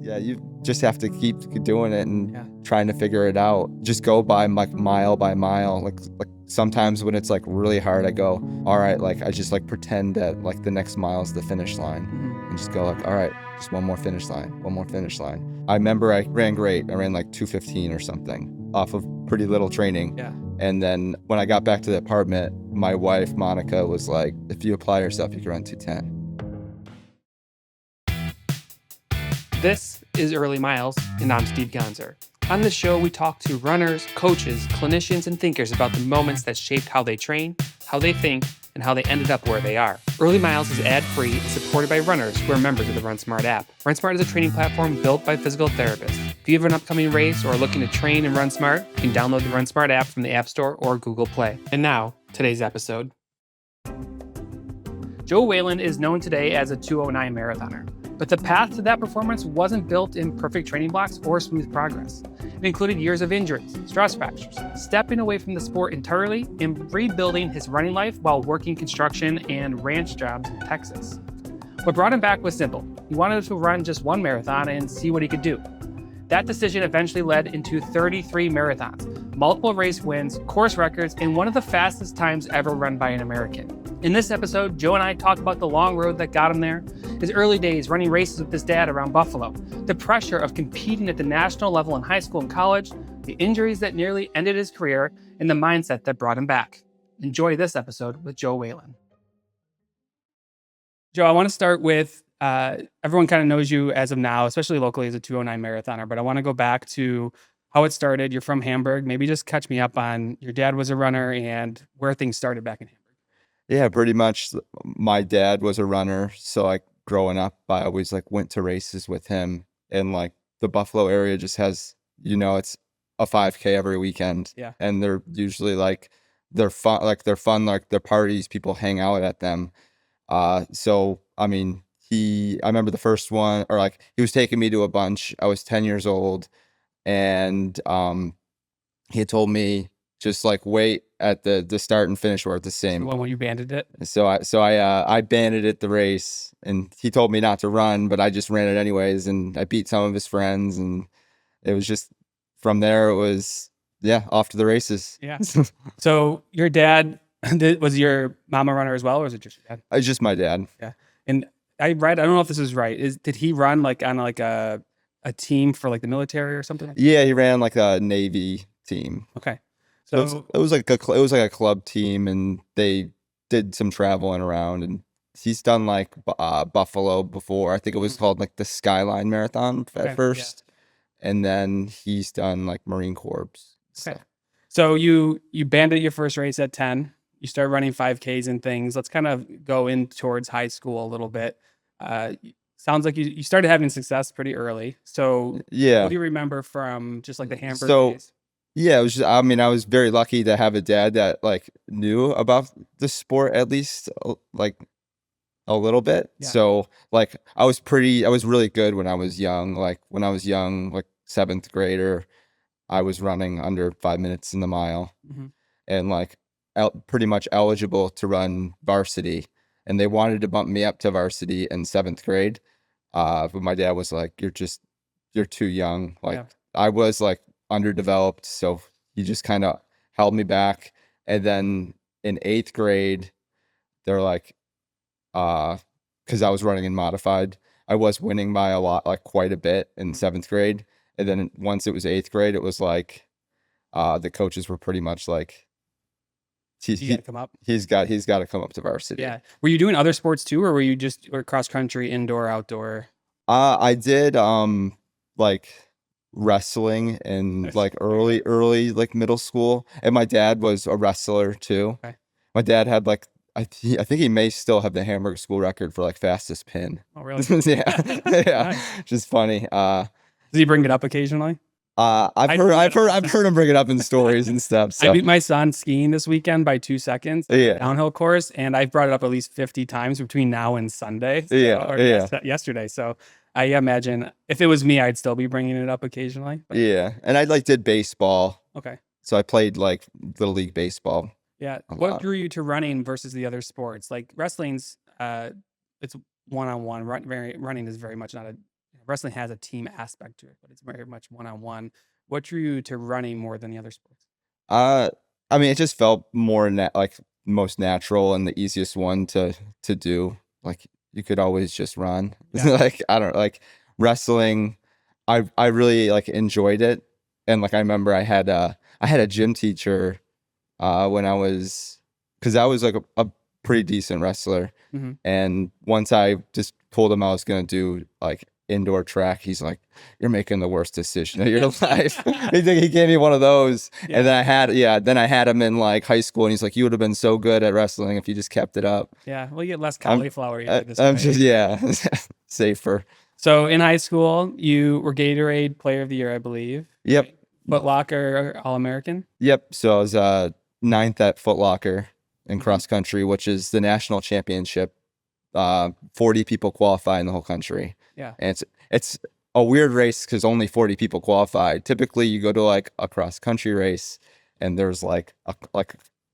Yeah, you just have to keep doing it and Yeah. trying to figure it out. Just go by like mile by mile. Like sometimes when it's like really hard, I go, all right, like I just like pretend that like the next mile is the finish line and just go like, all right, just one more finish line, one more finish line. I remember I ran great. I ran like 2:15 or something off of pretty little training. Yeah. And then when I got back to the apartment, my wife, Monica, was like, if you apply yourself, you can run 2:10. This is Early Miles, and I'm Steve Gonzer. On this show, we talk to runners, coaches, clinicians, and thinkers about the moments that shaped how they train, how they think, and how they ended up where they are. Early Miles is ad-free and supported by runners who are members of the RunSmart app. RunSmart is a training platform built by physical therapists. If you have an upcoming race or are looking to train and run smart, you can download the RunSmart app from the App Store or Google Play. And now, today's episode. Joe Whelan is known today as a 2:09 marathoner. But the path to that performance wasn't built in perfect training blocks or smooth progress. It included years of injuries, stress fractures, stepping away from the sport entirely, and rebuilding his running life while working construction and ranch jobs in Texas. What brought him back was simple. He wanted to run just one marathon and see what he could do. That decision eventually led into 33 marathons, multiple race wins, course records, and one of the fastest times ever run by an American. In this episode, Joe and I talk about the long road that got him there, his early days running races with his dad around Buffalo, the pressure of competing at the national level in high school and college, the injuries that nearly ended his career, and the mindset that brought him back. Enjoy this episode with Joe Whelan. Joe, I want to start with, everyone kind of knows you as of now, especially locally as a 2:09 marathoner, but I want to go back to how it started. You're from Hamburg. Maybe just catch me up on your dad was a runner and where things started back in Hamburg. Yeah, pretty much. My dad was a runner, so like growing up, I always like went to races with him. And like the Buffalo area just has, it's a 5K every weekend. Yeah. And they're usually like they're fun, like they're parties. People hang out at them. So I mean, I remember the first one, or like he was taking me to a bunch. I was 10 years old, and he had told me just like wait at the start and finish were at the same. The one when you banded it? So I banded it the race, and he told me not to run, but I just ran it anyways, and I beat some of his friends, and it was just from there it was off to the races. Yeah. So your dad was your mom a runner as well, or was it just your dad? It's just my dad. Yeah. And I don't know if this is right. Did he run like on like a team for like the military or something like that? Yeah, he ran like a Navy team. Okay. So it was like a club team, and they did some traveling around, and he's done like Buffalo before. I think it was called like the Skyline Marathon at first, and then he's done like Marine Corps. Okay. So you banded your first race at 10. You start running 5Ks and things. Let's kind of go in towards high school a little bit. Sounds like you started having success pretty early. So yeah, what do you remember from just like the Hamburg days? Yeah, it was just, I mean, I was very lucky to have a dad that like knew about the sport at least like a little bit. Yeah. So like I was really good when I was young. Like when I was young, like 7th grader, I was running under 5 minutes in the mile, and like pretty much eligible to run varsity. And they wanted to bump me up to varsity in 7th grade. But my dad was like, you're too young. Like I was like underdeveloped, so he just kind of held me back. And then in 8th grade, they're like, because I was running in modified, I was winning by a lot, like quite a bit in 7th grade. And then once it was 8th grade, it was like the coaches were pretty much like, he's got to come up to varsity. Yeah. Were you doing other sports too, or were you just cross country, indoor, outdoor? I did like wrestling in like early like middle school, and my dad was a wrestler too. Okay. My dad had like I think he may still have the Hamburg school record for like fastest pin. Oh really? Yeah. Nice. Just funny. Does he bring it up occasionally? I've heard him bring it up in stories and stuff. So. I beat my son skiing this weekend by 2 seconds. Downhill course, and I've brought it up at least 50 times between now and Sunday. Yesterday. So I imagine if it was me, I'd still be bringing it up occasionally. But. Yeah, and I like did baseball. Okay. So I played like little league baseball. Yeah. What drew you to running versus the other sports? Like wrestling's, it's one-on-one. Running is very much not a wrestling has a team aspect to it, but it's very much one-on-one. What drew you to running more than the other sports? Uh, I mean, it just felt more like most natural and the easiest one to do. Like you could always just run. Yeah. Like I don't like wrestling. I really like enjoyed it, and like I remember I had a gym teacher when I was because I was like a pretty decent wrestler, Mm-hmm. and once I just told him I was gonna do like indoor track, he's like, "You're making the worst decision of your life." He gave me one of those, Yeah. and then I had him in like high school, and he's like, "You would have been so good at wrestling if you just kept it up." Yeah. Well, you get less cauliflower eater this I'm way. just yeah, safer. So in high school, you were Gatorade Player of the Year, I believe. Yep, Foot Locker All-American. yep. So I was ninth at Foot Locker in Mhm. cross country, which is the national championship. 40 people qualify in the whole country. Yeah. And it's a weird race because only 40 people qualified. Typically, you go to like a cross country race, and there's like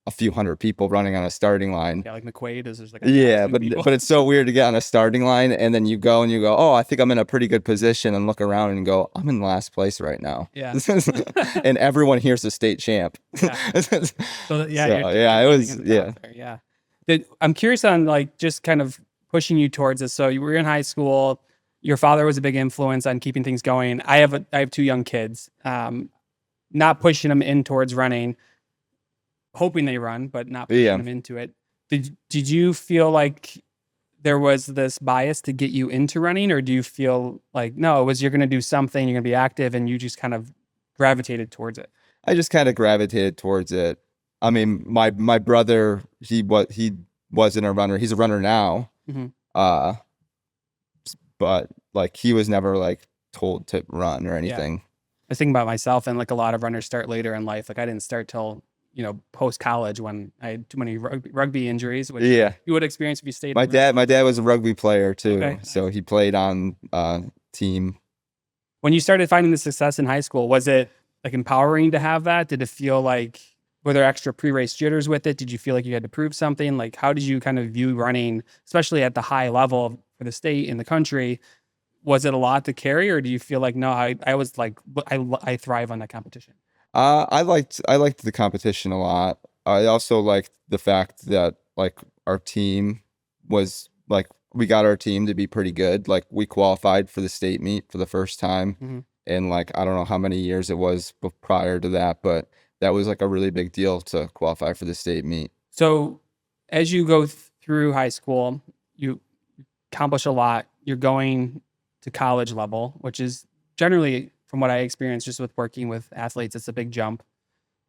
a few hundred people running on a starting line. Yeah, like McQuaid is there's like Yeah, 1,000 people. but it's so weird to get on a starting line, and then you go, oh, I think I'm in a pretty good position, and look around and go, I'm in last place right now. Yeah. And everyone here's the state champ. Yeah. So yeah, yeah, it was yeah. Yeah. I'm curious on like just kind of pushing you towards this. So you were in high school. Your father was a big influence on keeping things going. I have two young kids. Not pushing them in towards running, hoping they run, but not pushing them into it. Did you feel like there was this bias to get you into running, or do you feel like no, it was you're going to do something, you're going to be active, and you just kind of gravitated towards it? I just kind of gravitated towards it. I mean, my brother, he wasn't a runner. He's a runner now. Mm-hmm. But like he was never like told to run or anything. Yeah. I was thinking about myself, and like a lot of runners start later in life. Like I didn't start till post college when I had too many rugby injuries, which you would experience if you stayed. My dad was a rugby player too, okay. So he played on team. When you started finding the success in high school, was it like empowering to have that? Did it feel like were there extra pre-race jitters with it? Did you feel like you had to prove something? Like how did you kind of view running, especially at the high level for the state and the country? Was it a lot to carry, or do you feel like no? I was like I thrive on that competition. I liked the competition a lot. I also liked the fact that like our team was like we got our team to be pretty good. Like we qualified for the state meet for the first time in like I don't know how many years it was prior to that, but that was like a really big deal to qualify for the state meet. So as you go through high school, you accomplish a lot. You're going to college level, which is generally, from what I experienced just with working with athletes, it's a big jump.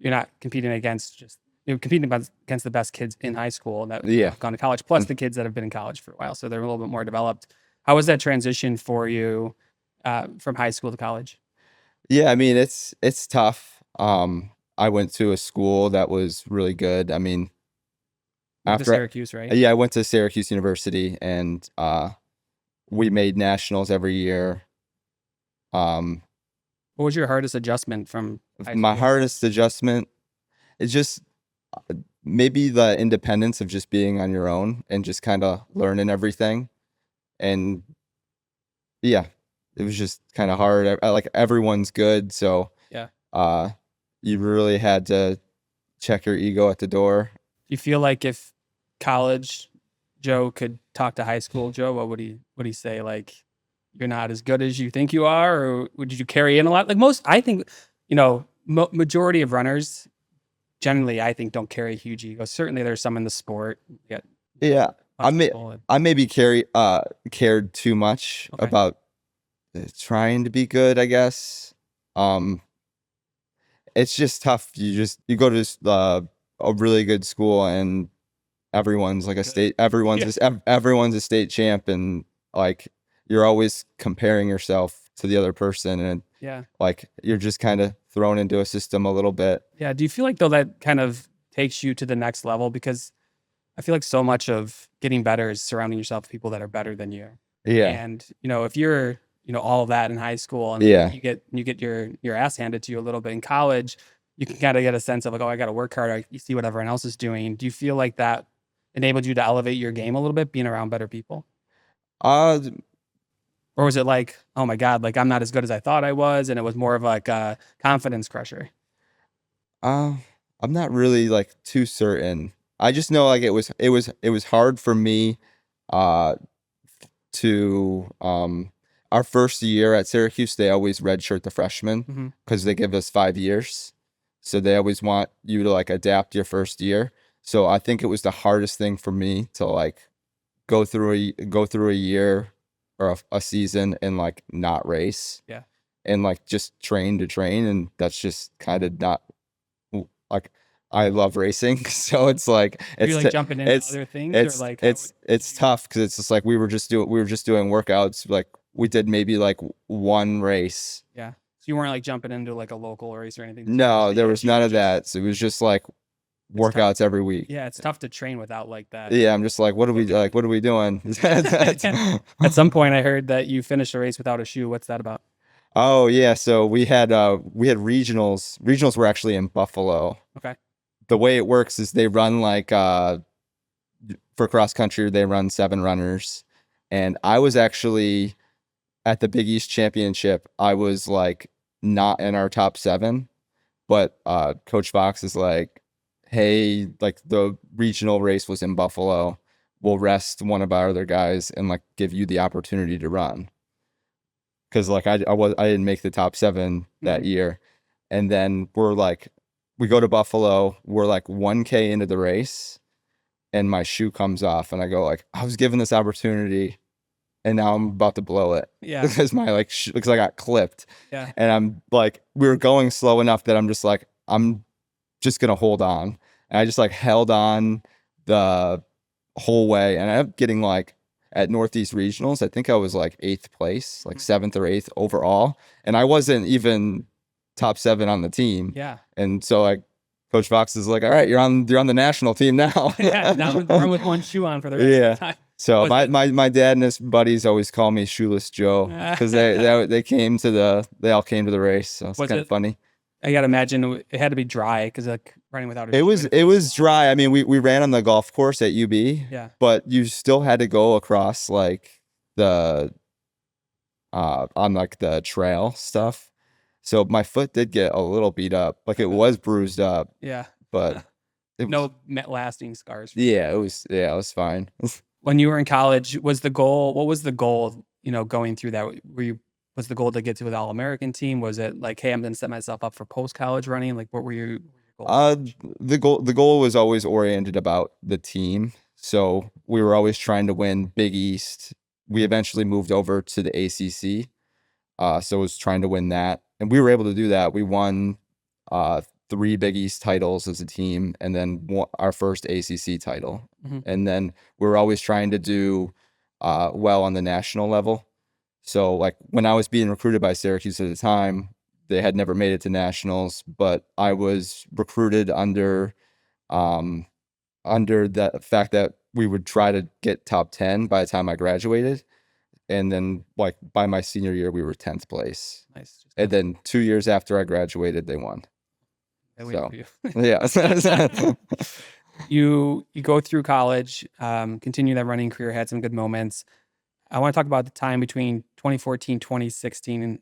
You're not competing against you're competing against the best kids in high school that have gone to college, plus the kids that have been in college for a while. So they're a little bit more developed. How was that transition for you from high school to college? Yeah, I mean, it's tough. I went to a school that was really good. I mean, after Syracuse, right? Yeah, I went to Syracuse University, and we made nationals every year. What was your hardest adjustment from high school? My hardest adjustment is just maybe the independence of just being on your own and just kind of learning everything. And yeah, it was just kind of hard. Like everyone's good, so you really had to check your ego at the door. Do you feel like if college Joe could talk to high school Joe, what would he say? Like, you're not as good as you think you are, or would you carry in a lot? Like I think, majority of runners generally, I think, don't carry a huge ego. Certainly there's some in the sport. Yeah. I maybe cared too much about trying to be good, I guess. It's just tough. You go to a really good school, and everyone's like everyone's a state champ, and like you're always comparing yourself to the other person, and like you're just kind of thrown into a system a little bit. Yeah. Do you feel like though that kind of takes you to the next level? Because I feel like so much of getting better is surrounding yourself with people that are better than you. Yeah. And if you're all of that in high school, and you get your ass handed to you a little bit in college, you can kind of get a sense of like, oh, I got to work hard. You see what everyone else is doing. Do you feel like that enabled you to elevate your game a little bit, being around better people? Or was it like, oh my God, like I'm not as good as I thought I was, and it was more of like a confidence crusher? Uh, I'm not really like too certain. I just know like it was hard for me uh to our first year at Syracuse, they always redshirt the freshmen Hmm. because they give us 5 years. So they always want you to like adapt your first year. So I think it was the hardest thing for me to like go through a year or a season and like not race Yeah. and like just train to train, and that's just kind of not like I love racing, so it's like Were you it's like t- jumping into it's other things, or it's like how it's it's tough because it's just like we were just doing workouts. Like we did maybe like one race. yeah. So you weren't like jumping into like a local race or anything to No, there was advance. You none were of just, that. So it was just like it's tough. workouts every week. Yeah, it's tough to train without like that. Yeah, I'm just like, what are we like? What are we doing? At some point, I heard that you finished a race without a shoe. What's that about? Oh yeah, so we had regionals. Regionals were actually in Buffalo. Okay. The way it works is they run like for cross country, they run 7 runners. And I was actually at the Big East Championship, I was like not in our top 7, but Coach Fox is like, hey, like the regional race was in Buffalo. We'll rest one of our other guys and like give you the opportunity to run. Cause like I didn't make the top 7 that Mhm. year. And then we go to Buffalo, we're like 1K into the race and my shoe comes off and I go like, I was given this opportunity and now I'm about to blow it Yeah. because my like because I got clipped, Yeah. and I'm like we were going slow enough that I'm just like I'm just gonna hold on, and I just like held on the whole way, and I ended up getting like at Northeast Regionals, I think I was like 8th place, like 7th or 8th overall, and I wasn't even top 7 on the team, Yeah. and so like Coach Fox is like, all right, you're on the national team now. Yeah. Now run with one shoe on for the rest of Yeah. the time. So Was it? my dad and his buddies always call me Shoeless Joe because they all came to the race. So it's Was kind of it? funny. I gotta imagine it had to be dry because like running without a It shoe. was And it if was slow. dry. I mean, we ran on the golf course at UB, Yeah. but you still had to go across like the on like the trail stuff. So my foot did get a little beat up. Like it was bruised up, Yeah. but it was No lasting scars. it was fine. When you were in college, was the goal? What was the goal? You know, going through that, was the goal to get to an All American team? Was it like, hey, I'm going to set myself up for post college running? Like, what were your goals? Uh, the goal was always oriented about the team. So we were always trying to win Big East. We eventually moved over to the ACC. So it was trying to win that, and we were able to do that. We won 3 Big East titles as a team, and then our first ACC title. Mhm. And then we were always trying to do well on the national level. So like when I was being recruited by Syracuse at the time, they had never made it to nationals, but I was recruited um under the fact that we would try to get top 10 by the time I graduated. And then like by my senior year we were 10th place. Nice. Just And then 2 years after I graduated they won. waiting So for you. yeah. You go through college, continue that running career, had some good moments. I want to talk about the time between 2014, 2016. And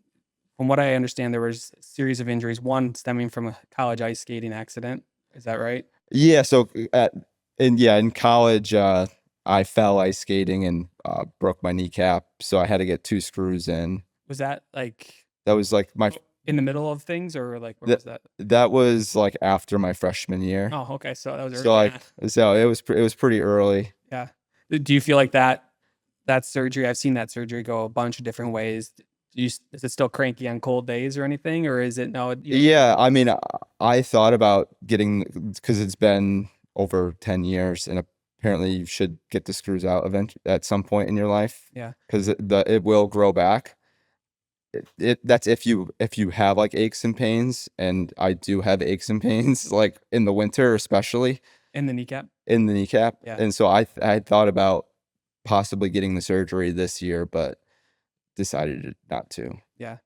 from what I understand, there was a series of injuries, one stemming from a college ice skating accident. Is that right? Yeah, so in college I fell ice skating and broke my kneecap, so I had to get 2 screws in. Was that like That was like my in the middle of things, or like where that was that? that was like after my freshman year. Oh, okay. So that was So early like on. so it was pretty early. Yeah. Do you feel like that surgery? I've seen that surgery go a bunch of different ways. Is it still cranky on cold days or anything, or is it no? Yeah, I mean, I thought about getting because it's been over 10 years, and apparently you should get the screws out at some point in your life Yeah. because it will grow back. That's if you have like aches and pains, and I do have aches and pains like in the winter, especially In the kneecap. in the kneecap. Yeah. And so I thought about possibly getting the surgery this year, but decided not to. Yeah.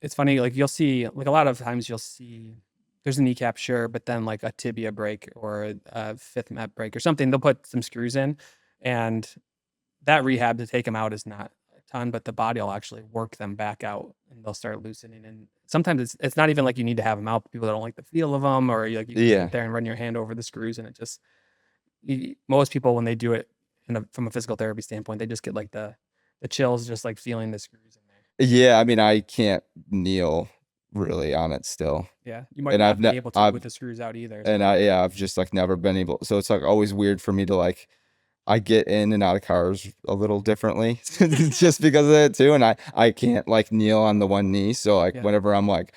It's funny, like you'll see, like a lot of times you'll see there's a kneecap, sure, but then like a tibia break or a fifth met break or something, they'll put some screws in, and that rehab to take them out is not a ton, but the body will actually work them back out and they'll start loosening. And sometimes it's not even like you need to have them out. People that don't like the feel of them, or you can Yeah. sit there and run your hand over the screws, and it just most people when they do it from a physical therapy standpoint, they just get like the chills, just like feeling the screws in there. Yeah, I mean, I can't kneel really on it still. Yeah, you might And not be able to with the screws out either. And I've just like never been able. So it's like always weird for me to like, I get in and out of cars a little differently just because of it too. And I can't like kneel on the one knee. So like whenever I'm like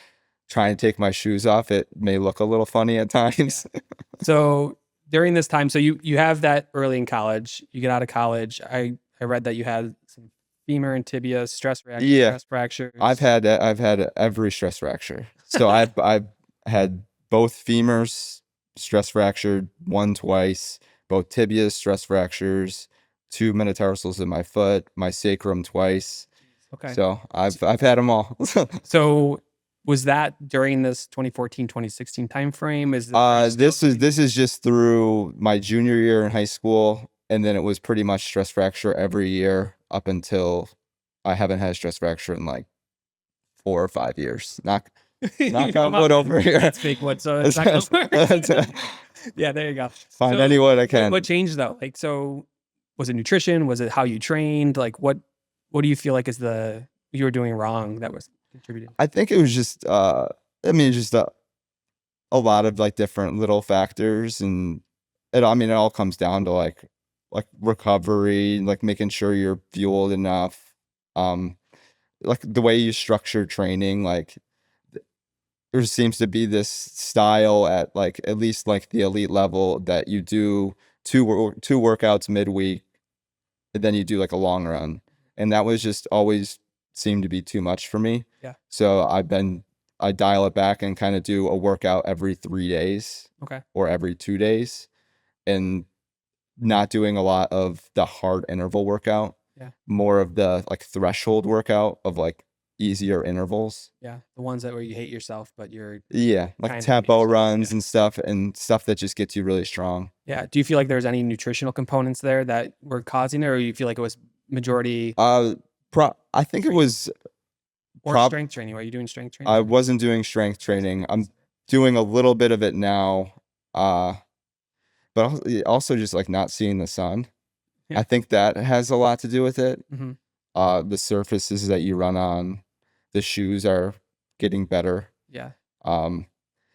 trying to take my shoes off, it may look a little funny at times. Yeah. So during this time, so you have that early in college, you get out of college. I read that you had some femur and tibia stress fractures. I've had every stress fracture. So I've had both femurs stress fractured, one twice, both tibias stress fractures, 2 metatarsals in my foot, my sacrum twice. Okay. So I've had them all. So was that during this 2014, 2016 time frame? Is this is just through my junior year in high school, and then it was pretty much stress fracture every year up until I haven't had a stress fracture in like 4 or 5 years. Knock on wood over here. That's fake wood, so it's not gonna Yeah, there you go. Find any wood I can. What changed though? Like, so was it nutrition? Was it how you trained? Like, what do you feel like is you were doing wrong that was contributing? I think it was just just a lot of like different little factors, and it all comes down to like recovery, like making sure you're fueled enough, like the way you structure training. Like there seems to be this style at least like the elite level that you do two workouts midweek, and then you do like a long run, and that was just always seemed to be too much for me. Yeah. So I dial it back and kind of do a workout every 3 days. Okay. Or every 2 days, and not doing a lot of the hard interval workout. Yeah. More of the like threshold workout of like easier intervals. Yeah. The ones where you hate yourself, but you're like tempo runs and stuff that just gets you really strong. Yeah. Do you feel like there's any nutritional components there that were causing it, or you feel like it was majority? I think it was strength training. Are you doing strength training? I wasn't doing strength training. I'm doing a little bit of it now. But also just like not seeing the sun. Yeah. I think that has a lot to do with it. Mm-hmm. The surfaces that you run on, the shoes are getting better. Yeah.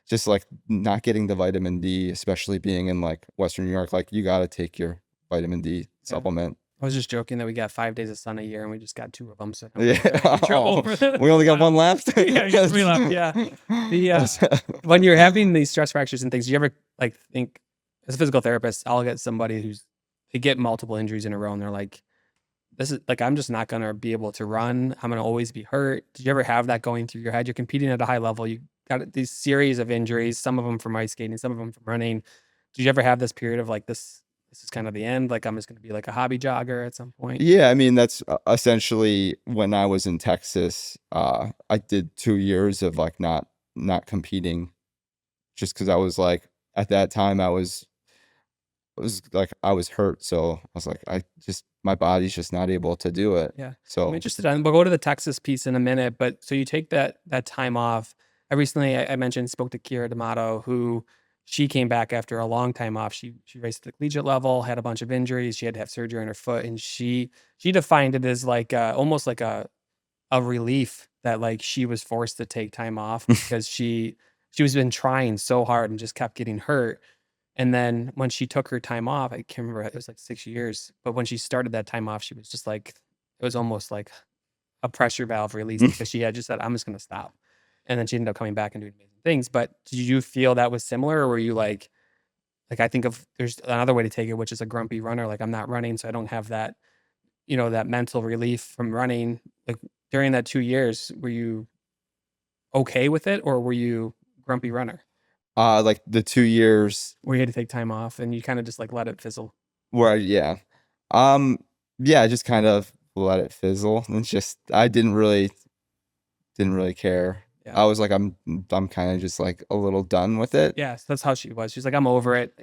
Just like not getting the vitamin D, especially being in like Western New York, like you got to take your vitamin D supplement. I was just joking that we got 5 days of sun a year and we just got 2 of them. So we only got one left. Yeah, 3 left. Yeah. When you're having these stress fractures and things, do you ever like think, as a physical therapist, I'll get somebody they get multiple injuries in a row and they're like, this is like, I'm just not going to be able to run. I'm going to always be hurt. Did you ever have that going through your head? You're competing at a high level. You got these series of injuries, some of them from ice skating, some of them from running. Did you ever have this period of like, this is kind of the end? Like, I'm just going to be like a hobby jogger at some point? Yeah. I mean, that's essentially when I was in Texas, I did 2 years of like not competing just because I was like, at that time I was hurt. So I was like, my body's just not able to do it. Yeah. So I'm interested we'll go to the Texas piece in a minute, but so you take that time off. I recently, I mentioned, spoke to Kira D'Amato, who she came back after a long time off. She raced at the collegiate level, had a bunch of injuries. She had to have surgery on her foot. And she defined it as like almost like a relief that like she was forced to take time off because she was been trying so hard and just kept getting hurt. And then when she took her time off, I can't remember, it was like 6 years, but when she started that time off, she was just like, it was almost like a pressure valve release because she had just said, I'm just going to stop. And then she ended up coming back and doing amazing things. But did you feel that was similar, or were you like I think there's another way to take it, which is a grumpy runner. Like, I'm not running, so I don't have that, that mental relief from running. Like during that 2 years, were you okay with it, or were you grumpy runner? Like the 2 years where you had to take time off and you kind of just like let it fizzle. Yeah, I just kind of let it fizzle. It's just I didn't really care. Yeah. I was like, I'm kind of just like a little done with it. Yeah, so that's how she was. She's like, I'm over it.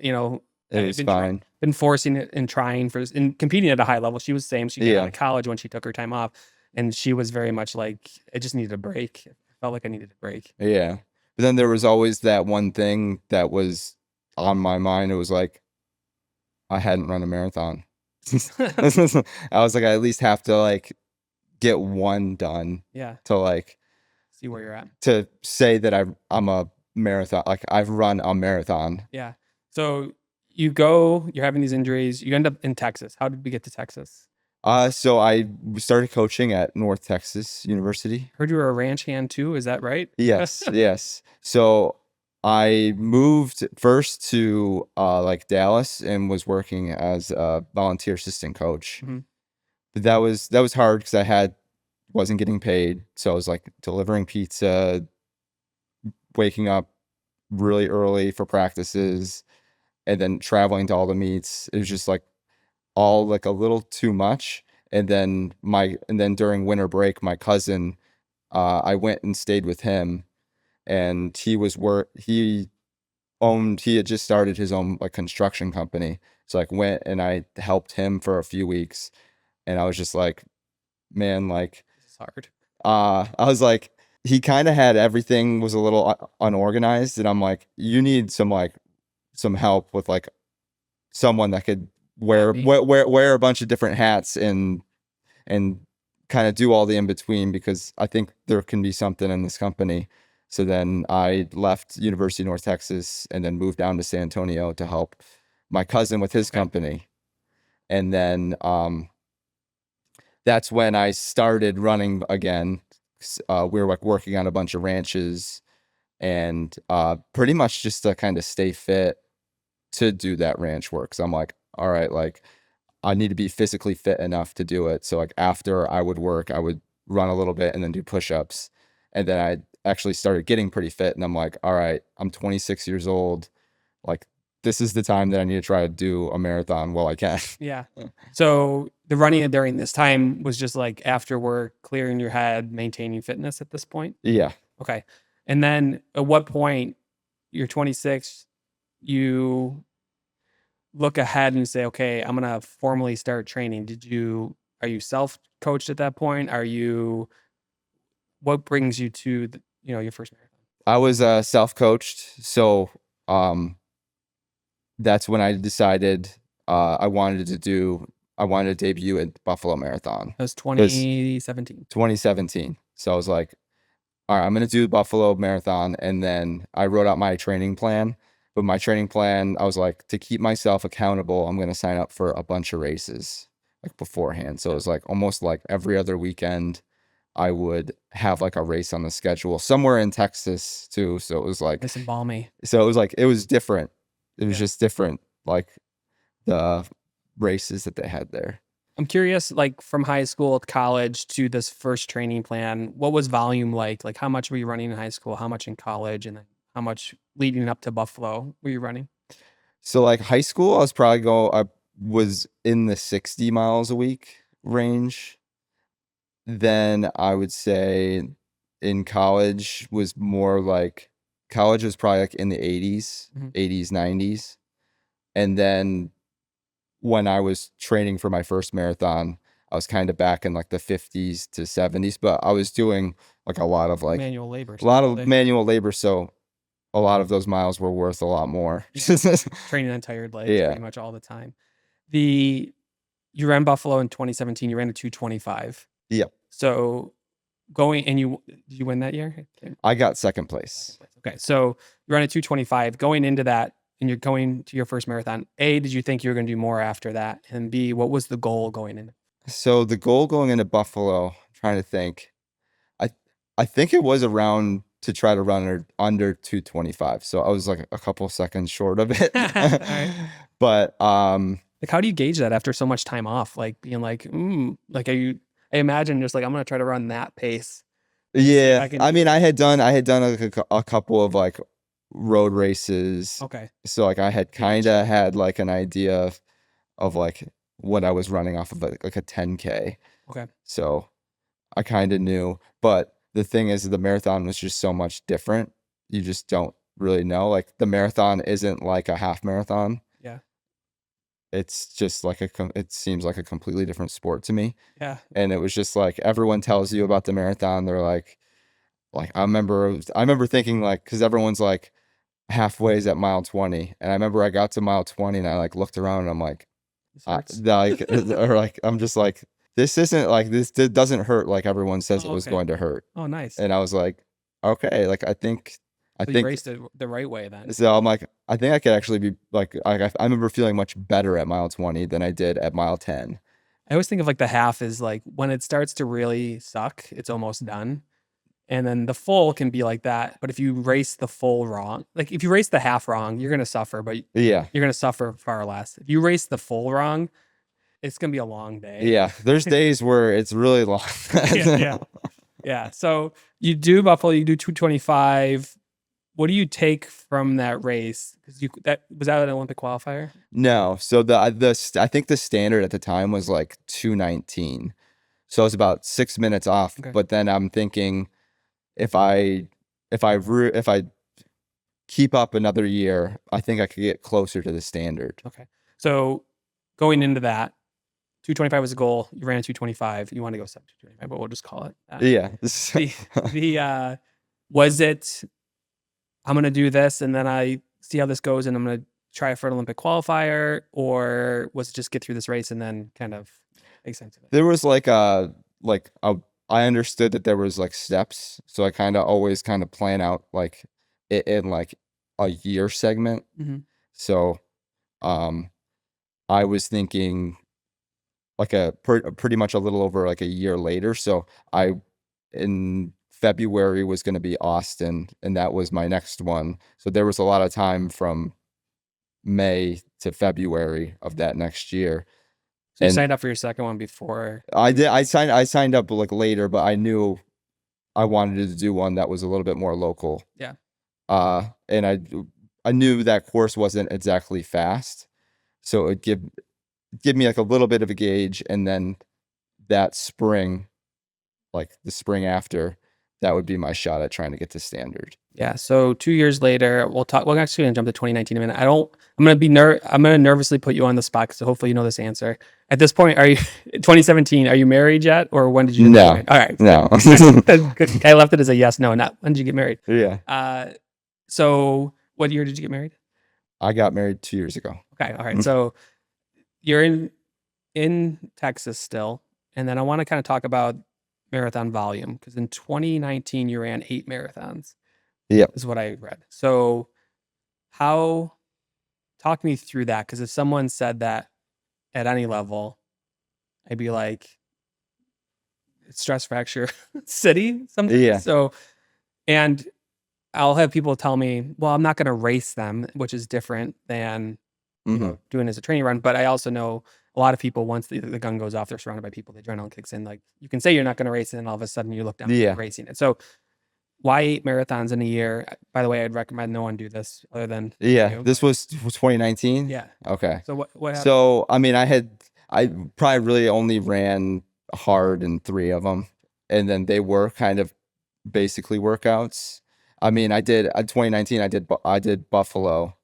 It was fine. Been forcing it and trying for this and competing at a high level. She was the same. She got Yeah. out of college when she took her time off, and she was very much like, I just needed a break. I felt like I needed a break. Yeah. But then there was always that one thing that was on my mind. It was like, I hadn't run a marathon. I was like, I at least have to like get one done Yeah. to like See where you're at. to say that I'm a marathon, like I've run a marathon. Yeah. So you're having these injuries. You end up in Texas. How did we get to Texas? So I started coaching at North Texas University. Heard you were a ranch hand too. Is that right? Yes, yes. So I moved first to like Dallas and was working as a volunteer assistant coach. Mhm. But that was hard because wasn't getting paid. So I was like delivering pizza, waking up really early for practices, and then traveling to all the meets. It was just like all like a little too much. And then during winter break, my cousin, I went and stayed with him, and he had just started his own like construction company. So like went and I helped him for a few weeks, and I was just like, man, like This is hard. I was like, he kind of had everything was a little unorganized, and I'm like, you need some help with like someone that could wear a bunch of different hats and kind of do all the in between, because I think there can be something in this company. So then I left University of North Texas and then moved down to San Antonio to help my cousin with his company. And then that's when I started running again. We were like working on a bunch of ranches, and pretty much just to kind of stay fit to do that ranch work. So I'm like, all right, like I need to be physically fit enough to do it. So like after I would work, I would run a little bit and then do push-ups. And then I actually started getting pretty fit, and I'm like, all right, I'm 26 years old. Like this is the time that I need to try to do a marathon while I can. Yeah. So the running during this time was just like after work, clearing your head, maintaining fitness at this point? Yeah. Okay. And then at what point, you're 26, you look ahead and say, okay, I'm going to formally start training. Are you self-coached at that point? What brings you to your first marathon? I was self-coached. So that's when I decided I wanted to debut at Buffalo Marathon. That was 2017. 2017. So I was like, all right, I'm going to do Buffalo Marathon. And then I wrote out my training plan. But my training plan, I was like, to keep myself accountable, I'm going to sign up for a bunch of races like beforehand. So it was like almost like every other weekend I would have like a race on the schedule somewhere in Texas too. So it was like, Nice and balmy. so it was like, it was different. It was just different, like the races that they had there. I'm curious, like from high school to college to this first training plan, what was volume like? Like how much were you running in high school? How much in college? And then how much leading up to Buffalo were you running? So like high school, I was in the 60 miles a week range. Then I would say in college was probably like in the 80s, 90s. And then when I was training for my first marathon, I was kind of back in like the 50s to 70s, but I was doing like a lot of like manual labor. Manual labor. So a lot of those miles were worth a lot more. Training on tired legs pretty much all the time. You ran Buffalo in 2017, you ran a 225. Yep. So did you win that year? I got second place. Okay. So you ran a 225 going into that, and you're going to your first marathon. A, did you think you were going to do more after that? And B, what was the goal going in? So the goal going into Buffalo, I'm trying to think. I think it was around to try to run under 225. So I was like a couple seconds short of it. Right. But like how do you gauge that after so much time off? Like being like, I imagine just like I'm gonna try to run that pace. Yeah. I mean, I had done a couple of like road races. Okay. So like I had kind of had like an idea of like what I was running off of like a 10K. Okay. So I kind of knew, but the thing is the marathon was just so much different. You just don't really know. Like the marathon isn't like a half marathon. Yeah. it's just like it seems like a completely different sport to me. Yeah. And it was just like everyone tells you about the marathon. They're like I remember thinking like, because everyone's like halfway's at mile 20, and I remember I got to mile 20 and I like looked around and I'm like, This hurts. like or like I'm just like, this isn't like this doesn't hurt like everyone says it Oh, was okay. going to hurt. Oh, nice. And I was like, okay, like I So you think raced it the right way then. so. I'm like, I think I could actually be like, I remember feeling much better at mile 20 than I did at mile 10. I always think of like the half is like when it starts to really suck, it's almost done. And then the full can be like that. But if you race the full wrong, like if you race the half wrong, you're going to suffer, but Yeah. you're going to suffer far less. If you race the full wrong, it's going to be a long day. Yeah. There's days where it's really long. Yeah. So you do Buffalo, you do 225. What do you take from that race? Because that was that an Olympic qualifier? No. So I think the standard at the time was like 219. So I was about 6 minutes off. Okay. But then I'm thinking, if I keep up another year, I think I could get closer to the standard. Okay. So going into that, 225 was a goal. You ran 225. You want to go sub 225, but we'll just call it that. Yeah. Was it, I'm going to do this and then I see how this goes and I'm going to try for an Olympic qualifier, or was it just get through this race and then kind of make sense of it? There was I understood that there was like steps, so I kind of always kind of plan out like it in like a year segment. Mm-hmm. So, I was thinking like pretty much a little over like a year later. So in February was going to be Austin, and that was my next one. So there was a lot of time from May to February of that next year. So you signed up for your second one before? I did. I signed up like later, but I knew I wanted to do one that was a little bit more local. Yeah. And I knew that course wasn't exactly fast, so it would give me like a little bit of a gauge, and then that spring, like the spring after, that would be my shot at trying to get to standard. Yeah. So 2 years later, we'll talk. We're actually gonna jump to 2019 in a minute. I'm gonna nervously put you on the spot, so hopefully you know this answer. At this point, are you 2017? Are you married yet, or when did you? No. All right. No. That's good. I left it as a yes, no, not when did you get married? Yeah. So what year did you get married? I got married 2 years ago. Okay. All right. So you're in Texas still, and then I want to kind of talk about marathon volume, because in 2019 you ran 8 marathons. Yep. Is what I read. So talk me through that, because if someone said that at any level, I'd be like, stress fracture city something. Yeah. So, and I'll have people tell me, well, I'm not going to race them, which is different than doing as a training run. But I also know a lot of people, once the gun goes off, they're surrounded by people, the adrenaline kicks in. Like, you can say you're not going to race it, and all of a sudden you look down and you're racing it. So why 8 marathons in a year? By the way, I'd recommend no one do this other than you. This was 2019. Yeah. Okay. So what happened? So I mean, I probably really only ran hard in 3 of them, and then they were kind of basically workouts. I mean, I did 2019. I did Buffalo,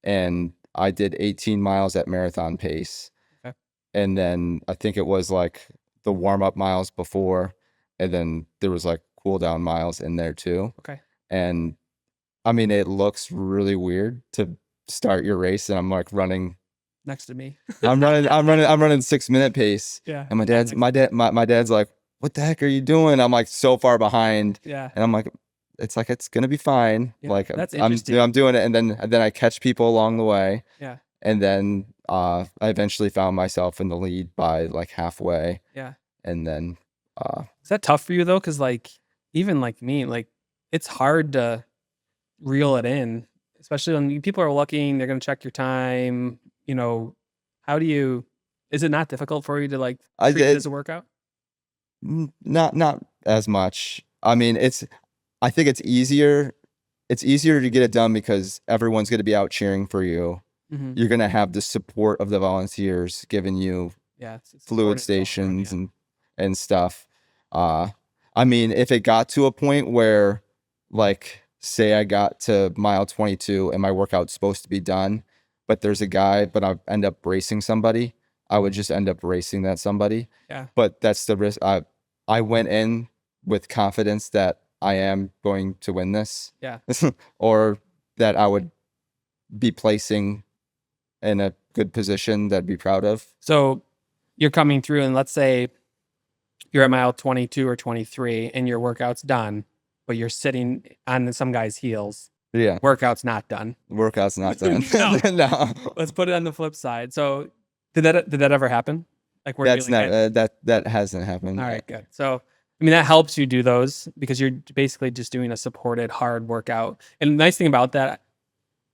and I did 18 miles at marathon pace. Okay. And then I think it was like the warm up miles before, and then there was like cool down miles in there too. Okay. And I mean, it looks really weird to start your race, and I'm like running next to me. I'm running 6-minute pace. Yeah. And my dad's like, "What the heck are you doing?" I'm like so far behind. Yeah. And I'm like, it's gonna be fine. Yeah, like that's interesting. I'm doing it, and then I catch people along the way. Yeah. And then I eventually found myself in the lead by like halfway. Yeah. And then is that tough for you though? Because like even like me, like it's hard to reel it in, especially when people are looking, they're gonna check your time. You know, is it not difficult for you to like treat it as a workout? Not as much. I mean, I think it's easier to get it done because everyone's going to be out cheering for you. Mm-hmm. You're going to have the support of the volunteers giving you it's fluid stations and stuff. I mean, if it got to a point where, like, say I got to mile 22 and my workout's supposed to be done, but there's a guy, but I end up racing somebody, I would just end up racing that somebody. Yeah. But that's the risk. I went in with confidence that I am going to win this. Yeah. Or that I would be placing in a good position that I'd be proud of. So you're coming through, and let's say you're at mile 22 or 23 and your workout's done, but you're sitting on some guy's heels. Yeah. Workout's not done. Workout's not done. No. Let's put it on the flip side. So did that ever happen? Like where That's you're like, not that hasn't happened. all right, good. So I mean that helps you do those because you're basically just doing a supported hard workout. And the nice thing about that,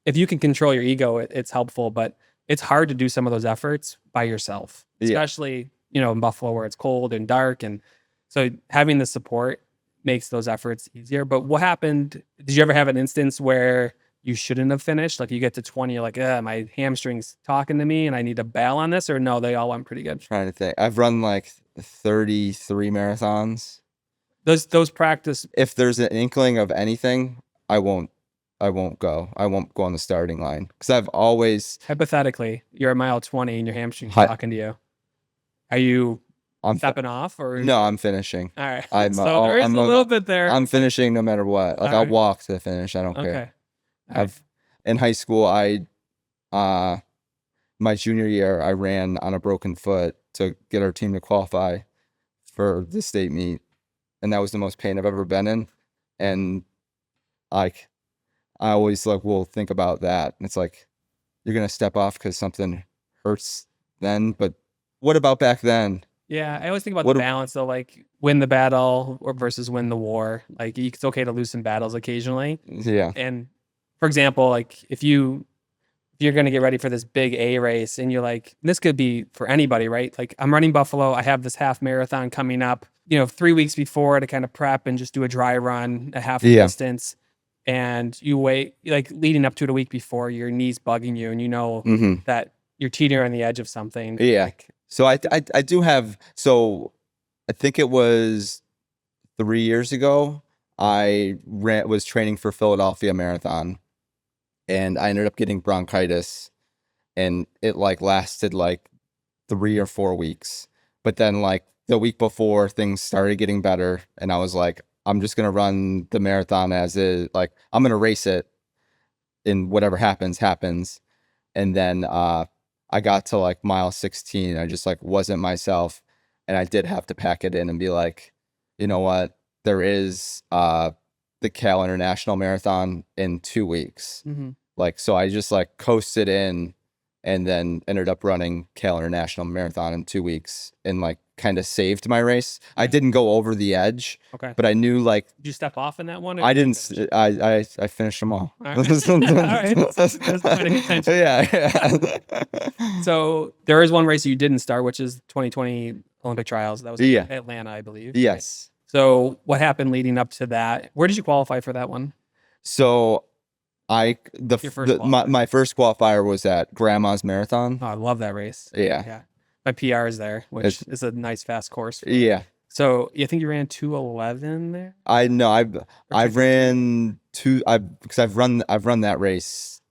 if you can control your ego, it's helpful, but it's hard to do some of those efforts by yourself, especially, in Buffalo where it's cold and dark. And so having the support makes those efforts easier. But what happened? Did you ever have an instance where you shouldn't have finished? Like you get to 20, you're like, my hamstring's talking to me and I need to bail on this, or no, they all went pretty good. Trying to think. I've run like 33 marathons. Those practice. If there's an inkling of anything, I won't go. I won't go on the starting line because I've always. Hypothetically, you're at mile 20 and your hamstring's talking to you. Are you stepping off or? No, I'm finishing. All right. So there is a little bit there. I'm finishing no matter what. Like I'll walk to the finish. I don't care. In high school, my junior year, I ran on a broken foot to get our team to qualify for the state meet. And that was the most pain I've ever been in. And I always will think about that. And it's like, you're going to step off because something hurts then. But what about back then? Yeah, I always think about the balance though, like win the battle or versus win the war. Like it's okay to lose some battles occasionally. Yeah. And for example, like if you're going to get ready for this big A race and you're like, this could be for anybody, right? Like I'm running Buffalo. I have this half marathon coming up, 3 weeks before to kind of prep and just do a dry run, a half distance. And you wait, like leading up to it a week before, your knee's bugging you and that you're teetering on the edge of something. Yeah. So I do have, so I think it was 3 years ago, I was training for Philadelphia Marathon and I ended up getting bronchitis and it lasted 3 or 4 weeks. But then the week before things started getting better and I was like, I'm just going to run the marathon as is. Like I'm going to race it and whatever happens. And then, I got to mile 16. I just wasn't myself. And I did have to pack it in and be like, you know what? There is the Cal International Marathon in 2 weeks. So I just coasted in and then ended up running Cal International Marathon in 2 weeks and kind of saved my race. I didn't go over the edge. Okay. But I knew Did you step off in that one? I didn't. I finished them all. All right. All right. That's putting attention. Yeah. So there is one race you didn't start, which is 2020 Olympic trials. That was Atlanta, I believe. Yes. So what happened leading up to that? Where did you qualify for that one? So my first qualifier was at Grandma's Marathon. Oh, I love that race. Yeah. My PR is there, which is a nice fast course. Yeah. So you think you ran 2:11 there? I know. I've ran because I've run that race,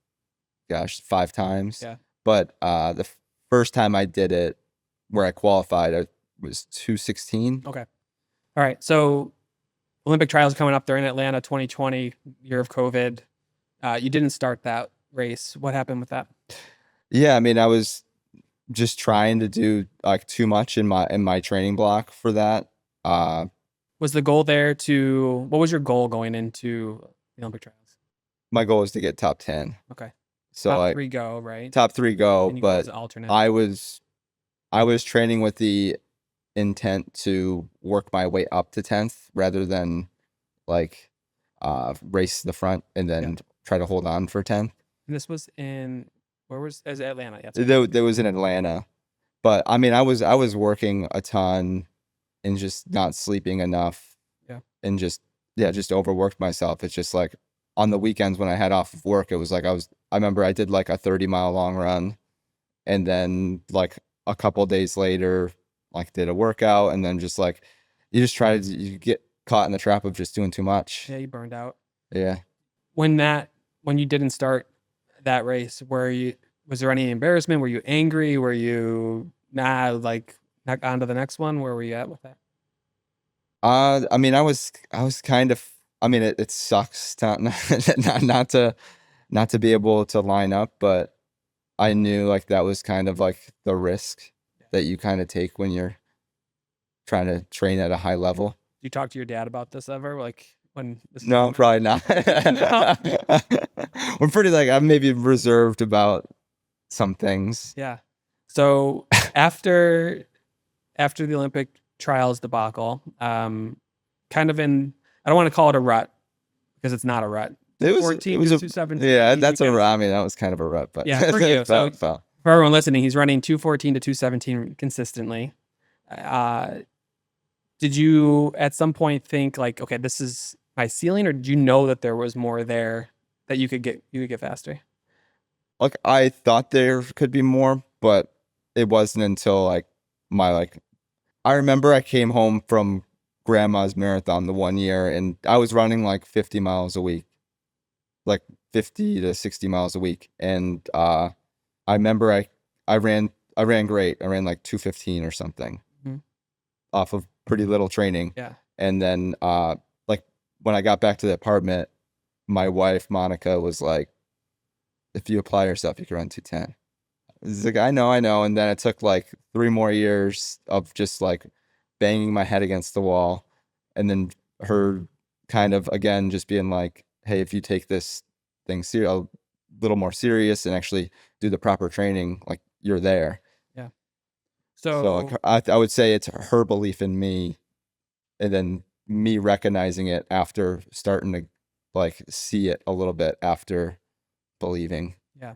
5 times. Yeah. But the first time I did it, where I qualified, it was 2:16. Okay. All right. So Olympic trials coming up. They're in Atlanta, 2020, year of COVID. You didn't start that race. What happened with that? Yeah, I mean, I was just trying to do too much in my training block for that. Was the goal there what was your goal going into the Olympic trials? My goal was to get top 10. Okay. So top 3 go, right? Top 3 go, but alternate. I was training with the intent to work my way up to 10th rather than race the front and then try to hold on for 10th. And this was Atlanta? Yeah, there was in Atlanta, but I mean, I was working a ton and just not sleeping enough. Yeah. And just overworked myself. It's just on the weekends when I had off of work, it was I remember I did a 30-mile long run and then a couple days later, did a workout and then just you get caught in the trap of just doing too much. Yeah, you burned out. Yeah. When you didn't start that race, were Was there any embarrassment? Were you angry? Were you like not on to the next one? Where were you at with that? I mean, I was kind of. I mean, it sucks to not to be able to line up, but I knew like that was kind of like the risk that you kind of take when you're trying to train at a high level. You talk to your dad about this ever? Like when this is No, going on? probably not. No? I'm pretty like I'm maybe reserved about some things. Yeah. So after the Olympic trials debacle, kind of in, I don't want to call it a rut because it's not a rut. It 14 was to a 217. yeah. That's a rut. I mean, that was kind of a rut, but Yeah, for you. So felt. for everyone listening, he's running 214 to 217 consistently. Uh, did you at some point think like, okay, this is my ceiling, or did you know that there was more there that you could get faster? Like I thought there could be more, but it wasn't until like my like I remember I came home from grandma's marathon the one year and I was running like 50 miles a week, like 50 to 60 miles a week. And I remember I ran great. I ran like 215 or something Mhm. off of pretty little training. Yeah. And then like when I got back to the apartment, my wife Monica was like, if you apply yourself, you can run 210. It's like, I know. And then it took like 3 more years of just like banging my head against the wall. And then her kind of, again, just being like, hey, if you take this thing a little more serious and actually do the proper training, like you're there. Yeah. So So like, I would say it's her belief in me and then me recognizing it after starting to like see it a little bit after believing. yeah.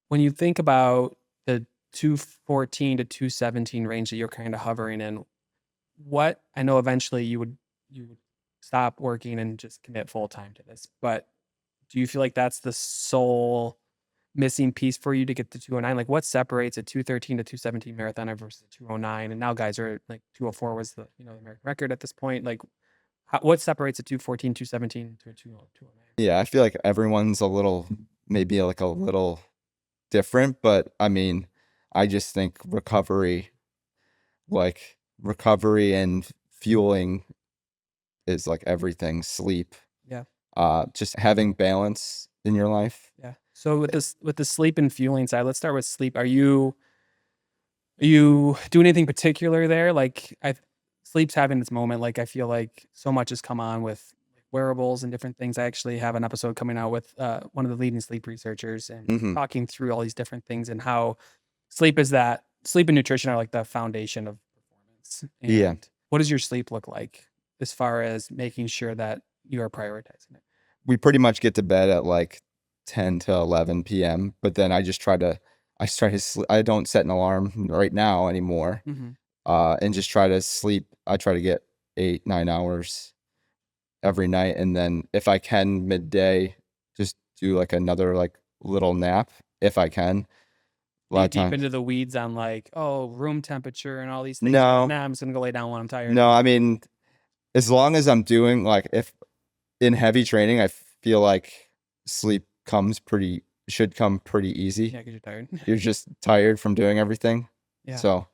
When you think about the 214 to 217 range that you're kind of hovering in, what I know eventually you would stop working and just commit full time to this, but do you feel like that's the sole missing piece for you to get to 209? Like what separates a 213 to 217 marathoner versus a 209? And now guys are like 204 was the the American record at this point. Like what separates a 214, 217 to a 209? Yeah, I feel like everyone's a little, maybe like a little different, but I mean, I just think recovery and fueling is like everything. Sleep, Yeah. just having balance in your life. Yeah. So with the sleep and fueling side, let's start with sleep. Are you doing anything particular there? Like sleep's having its moment. Like I feel like so much has come on with wearables and different things. I actually have an episode coming out with one of the leading sleep researchers and Hmm. talking through all these different things and how sleep and nutrition are like the foundation of performance. Yeah, And what does your sleep look like as far as making sure that you are prioritizing it? we pretty much get to bed at like 10 to 11 p.m. But then I try to sleep. I don't set an alarm right now anymore. Mm-hmm. And just try to sleep. I try to get 8, 9 hours every night, and then if I can midday, just do like another like little nap if I can. A Are lot you of deep time. into the weeds on like, oh, room temperature and all these things? You're like, No, nah, I'm just gonna go lay down when I'm tired. no. I mean, as long as I'm doing like if in heavy training, I feel like sleep should come pretty easy. Yeah, because you're tired. You're just tired from doing everything. Yeah. So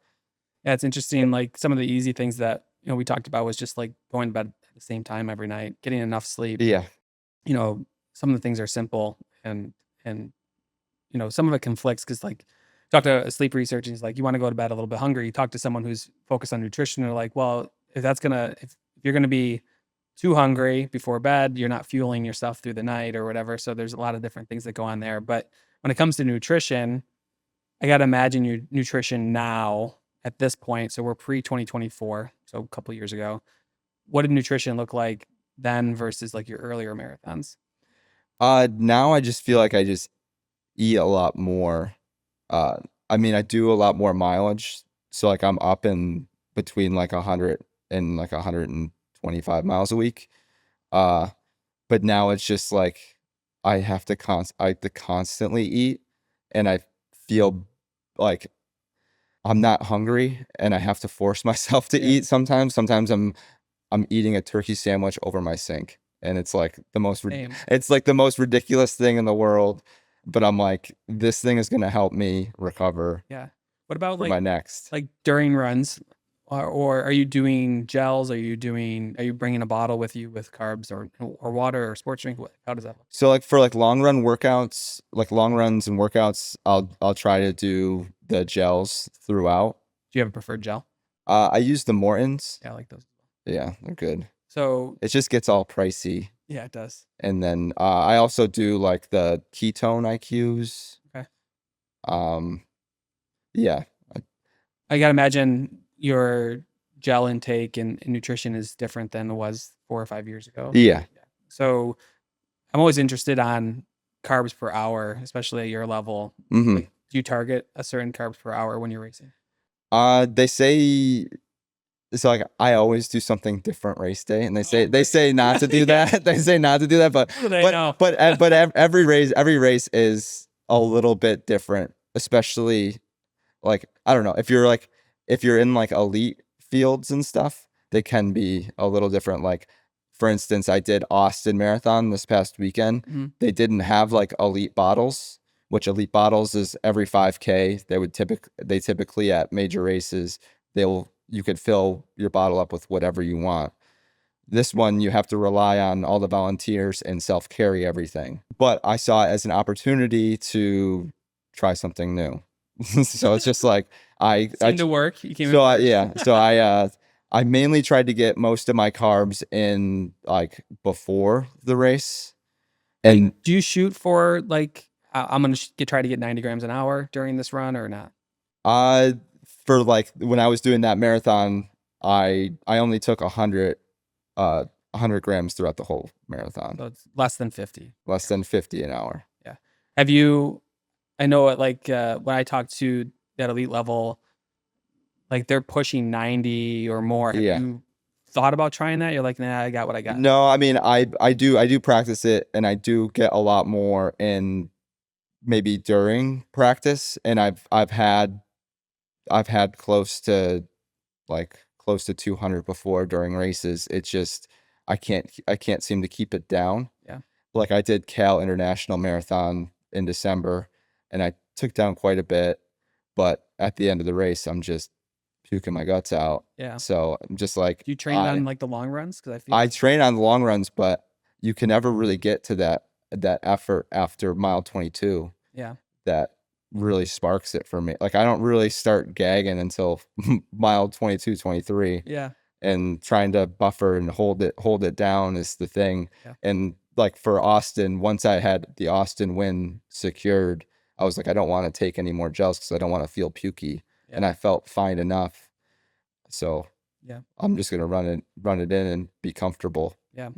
Yeah, it's interesting. Like some of the easy things that we talked about was just like going to bed at the same time every night, getting enough sleep. yeah, Some of the things are simple and some of it conflicts because like talk to a sleep researcher and he's like, you want to go to bed a little bit hungry. You talk to someone who's focused on nutrition, they're like, well, if you're gonna be too hungry before bed, you're not fueling yourself through the night or whatever. So there's a lot of different things that go on there. But when it comes to nutrition, I gotta imagine your nutrition now at this point. So we're pre 2024, so a couple years ago. What did nutrition look like then versus like your earlier marathons? now I just feel like I just eat a lot more. Uh, I mean, I do a lot more mileage, so like I'm up in between like 100 and like 125 miles a week. Uh, but now it's just like I have to constantly eat, and I feel like I'm not hungry, and I have to force myself to Yeah. eat sometimes. Sometimes I'm eating a turkey sandwich over my sink, and it's like Same. it's like the most ridiculous thing in the world. but I'm like, this thing is gonna help me recover Yeah. What about for my next. like during runs, or are you doing gels? Are you bringing a bottle with you with carbs or water or sports drink? How does that look? So like for like long runs and workouts, I'll try to do the gels throughout. Do you have a preferred gel? I use the Mortons. Yeah, I like those. Yeah, they're good. So It just gets all pricey. yeah, it does. And then I also do like the ketone IQs. Okay. Yeah. I gotta imagine your gel intake and nutrition is different than it was 4 or 5 years ago. Yeah. So I'm always interested on carbs per hour, especially at your level. Mm-hmm. Like, do you target a certain carbs per hour when you're racing? They say it's like I always do something different race day, and they say not to do that. They say not to do that, but know. every race is a little bit different, especially like I don't know if you're in like elite fields and stuff, they can be a little different. Like for instance, I did Austin Marathon this past weekend. Mm-hmm. They didn't have like elite bottles, which elite bottles is every 5K. They typically at major races you could fill your bottle up with whatever you want. This one, you have to rely on all the volunteers and self-carry everything. But I saw it as an opportunity to try something new. So it's just like Seemed to work. You came in so I mainly tried to get most of my carbs in like before the race. And do you shoot for like I'm gonna try to get 90 grams an hour during this run or not? for like when I was doing that marathon, I only took 100 grams throughout the whole marathon. So it's less than 50. Less than 50 an hour. Yeah. Have you? I know it like when I talk to that elite level, like they're pushing 90 or more. Have you thought about trying that? You're like, nah, I got what I got. No, I mean, I do practice it, and I do get a lot more in maybe during practice, and I've had close to 200 before during races. It's just I can't seem to keep it down. Yeah. Like I did Cal International Marathon in December, and I took down quite a bit, but at the end of the race, I'm just puking my guts out. Yeah. So I'm just like, do you train on like the long runs? Because I train on the long runs, but you can never really get to that effort after mile 22. Yeah. That really sparks it for me. Like I don't really start gagging until mile 22, 23. Yeah. And trying to buffer and hold it down is the thing. Yeah. And like for Austin, once I had the Austin win secured, I was like, I don't want to take any more gels because I don't want to feel pukey. Yeah. And I felt fine enough. So yeah, I'm just gonna run it in and be comfortable. Yeah.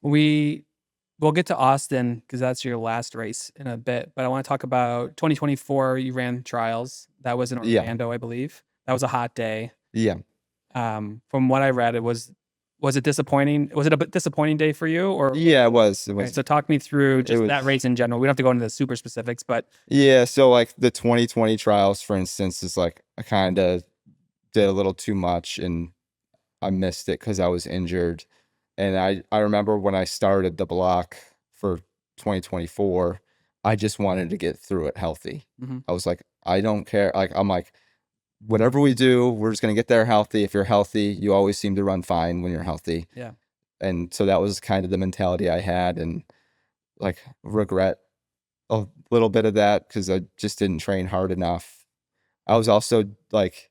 We'll get to Austin because that's your last race in a bit. But I want to talk about 2024. You ran trials. That was in Orlando, I believe. That was a hot day. Yeah. From what I read, was it disappointing? Was it a bit disappointing day for you? Or yeah, it was. Okay, so talk me through just that race in general. We don't have to go into the super specifics, but yeah. So like the 2020 trials, for instance, is like I kind of did a little too much and I missed it because I was injured. And I remember when I started the block for 2024, I just wanted to get through it healthy. Mm-hmm. I was like, I don't care. Like, I'm like, whatever we do, we're just going to get there healthy. If you're healthy, you always seem to run fine when you're healthy. Yeah. And so that was kind of the mentality I had, and like regret a little bit of that because I just didn't train hard enough. I was also like,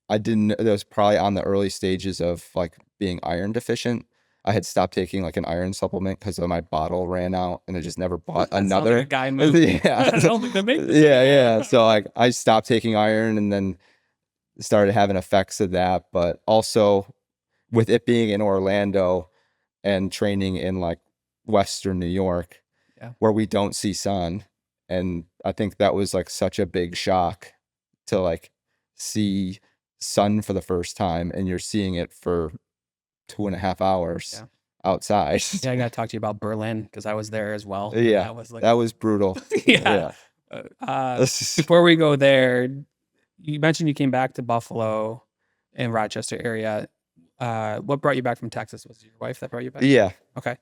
that was probably on the early stages of like being iron deficient. I had stopped taking like an iron supplement because my bottle ran out, and I just never bought another. Like a guy move. Yeah. I don't think that makes sense. Yeah. So like I stopped taking iron and then started having effects of that. But also with it being in Orlando and training in like Western New York, where we don't see sun. And I think that was like such a big shock to like see sun for the first time, and you're seeing it for 2.5 hours outside. Yeah, I gotta talk to you about Berlin because I was there as well. Yeah, that was brutal. Yeah. Before we go there, you mentioned you came back to Buffalo and Rochester area. What brought you back from Texas? Was it your wife that brought you back? Yeah. Okay.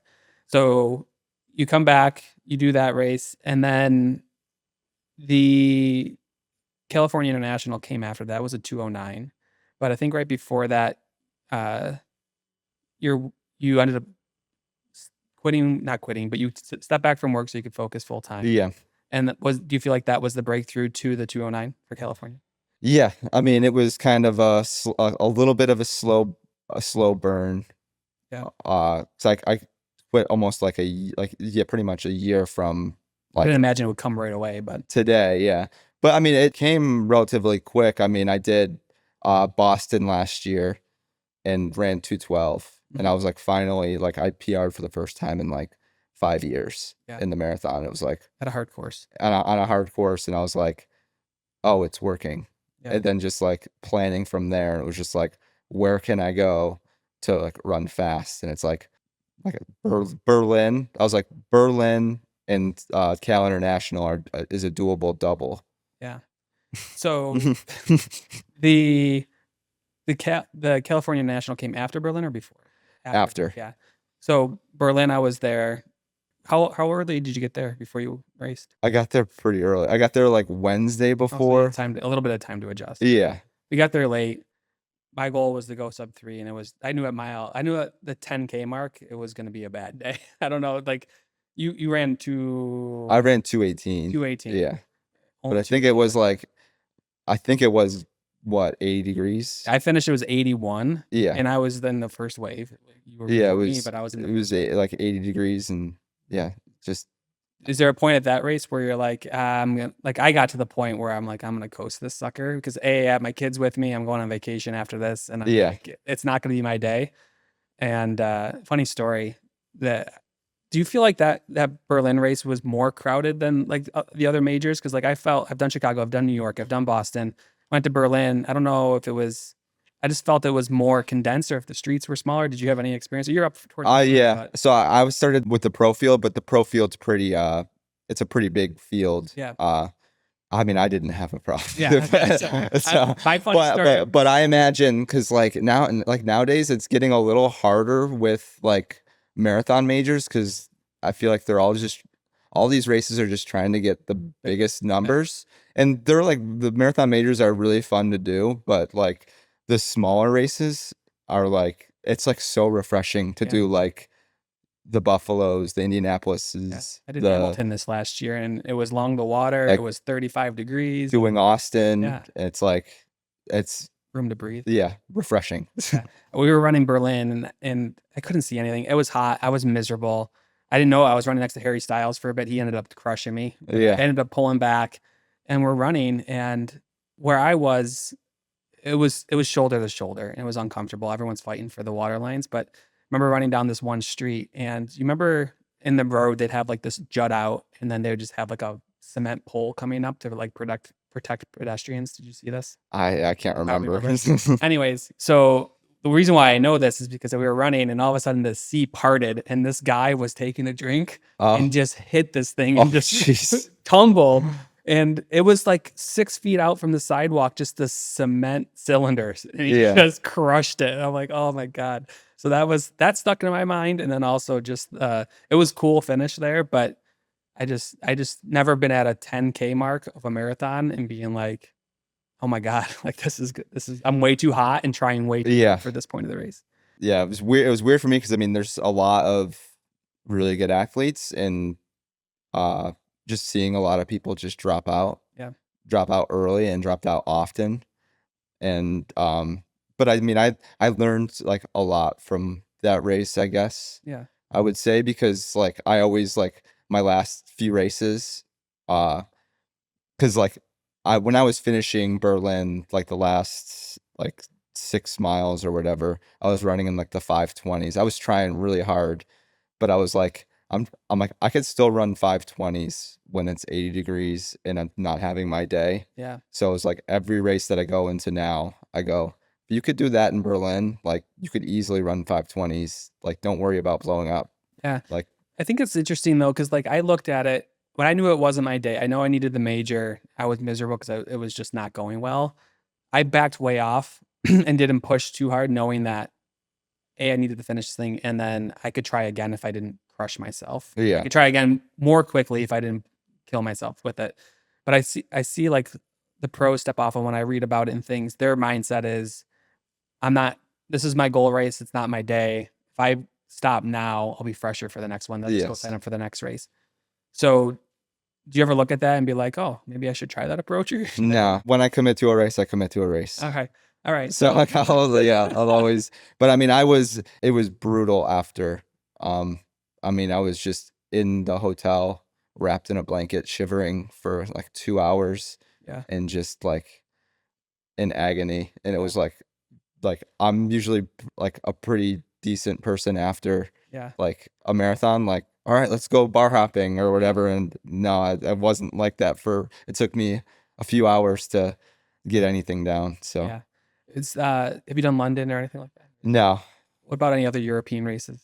So you come back, you do that race, and then The California International came after that. It was a 209. But I think right before that, uh, you ended up not quitting, but you stepped back from work so you could focus full time. Yeah. And do you feel like that was the breakthrough to the 209 for California? Yeah. I mean, it was kind of a little bit of a slow burn. Yeah. It's like I quit almost like pretty much a year from I like didn't imagine it would come right away, but today. Yeah. But I mean, it came relatively quick. I mean, I did Boston last year and ran 212, and I was like, finally, like I PR'd for the first time in like 5 years in the marathon. It was like at a hard course. On a hard course, and I was like, oh, it's working. Yeah. And then just like planning from there, it was just like, where can I go to like run fast? And it's like Berlin. I was like, Berlin and Cal International is a doable double. Yeah. So the California National came after Berlin or before? After. Yeah. So Berlin, I was there. How early did you get there before you raced? I got there pretty early. I got there like Wednesday before. Oh, so a little bit of time to adjust. Yeah. We got there late. My goal was to go sub 3, and I knew at the 10K mark, it was going to be a bad day. I don't know. Like you ran I ran 218. 218. Yeah. But I think it was what, 80 degrees? I finished, it was 81. Yeah. And I was then the first wave. You were yeah, but I was in it was like 80 degrees, and yeah, just. Is there a point at that race where you're like, I got to the point where I'm like, I'm gonna coast this sucker because I have my kids with me. I'm going on vacation after this, and like, it's not gonna be my day. And funny story, do you feel like that Berlin race was more crowded than like the other majors? Because like I've done Chicago, I've done New York, I've done Boston, went to Berlin. I don't know if it was. I just felt it was more condensed, or if the streets were smaller. Did you have any experience? You're up towards. Yeah. So I was started with the pro field, but the pro field's pretty. It's a pretty big field. Yeah. I mean, I didn't have a problem. Yeah. But I imagine because like nowadays it's getting a little harder with like marathon majors because I feel like all these races are just trying to get the biggest numbers, and they're like the marathon majors are really fun to do, but like the smaller races are like it's like so refreshing to do like the Buffaloes, the Indianapolises. I did Hamilton this last year, and it was along the water. It was 35 degrees. Doing Austin, it's like it's room to breathe. Yeah, refreshing. We were running Berlin, and I couldn't see anything. It was hot. I was miserable. I didn't know I was running next to Harry Styles for a bit. He ended up crushing me. Yeah, I ended up pulling back, and we're running, and where I was, it was shoulder to shoulder, and it was uncomfortable. Everyone's fighting for the water lines, but I remember running down this one street, and you remember in the road they'd have like this jut out, and then they would just have like a cement pole coming up to like protect pedestrians. Did you see this? I can't remember. Anyways, so the reason why I know this is because we were running, and all of a sudden the sea parted, and this guy was taking a drink and just hit this thing and just tumbled. And it was like 6 feet out from the sidewalk, just the cement cylinders. And he just crushed it. And I'm like, oh my God. So that stuck in my mind. And then also just, it was cool finish there, but I just never been at a 10K mark of a marathon and being like, oh my God, like this is good. I'm way too hot and trying way too hard for this point of the race. Yeah. It was weird. It was weird for me because I mean, there's a lot of really good athletes, and, just seeing a lot of people just drop out early and dropped out often. And, but I mean, I learned like a lot from that race, I guess. Yeah. I would say, because like, I always like my last few races, cause like when I was finishing Berlin, like the last like 6 miles or whatever, I was running in like the 520s. I was trying really hard, but I was like, I'm like, I could still run 520s when it's 80 degrees and I'm not having my day. Yeah. So it's like every race that I go into now, I go, if you could do that in Berlin, like you could easily run 520s. Like, don't worry about blowing up. Yeah. Like, I think it's interesting though, because like I looked at it when I knew it wasn't my day. I know I needed the major. I was miserable because it was just not going well. I backed way off and didn't push too hard, knowing that I needed to finish this thing, and then I could try again if I didn't crush myself. Yeah. I could try again more quickly if I didn't kill myself with it. But I see like the pros step off, and when I read about it and things, their mindset is, I'm not. This is my goal race. It's not my day. If I stop now, I'll be fresher for the next one. They'll just go sign up for the next race. So, do you ever look at that and be like, oh, maybe I should try that approach? No, when I commit to a race, I commit to a race. Okay. All right. So like I'll always, but I mean, it was brutal after. I mean, I was just in the hotel wrapped in a blanket, shivering for like 2 hours. Yeah. And just like in agony. And it was like I'm usually like a pretty decent person after like a marathon, like, all right, let's go bar hopping or whatever. And no, I wasn't like that it took me a few hours to get anything down. So yeah. It's have you done London or anything like that? no. What about any other European races?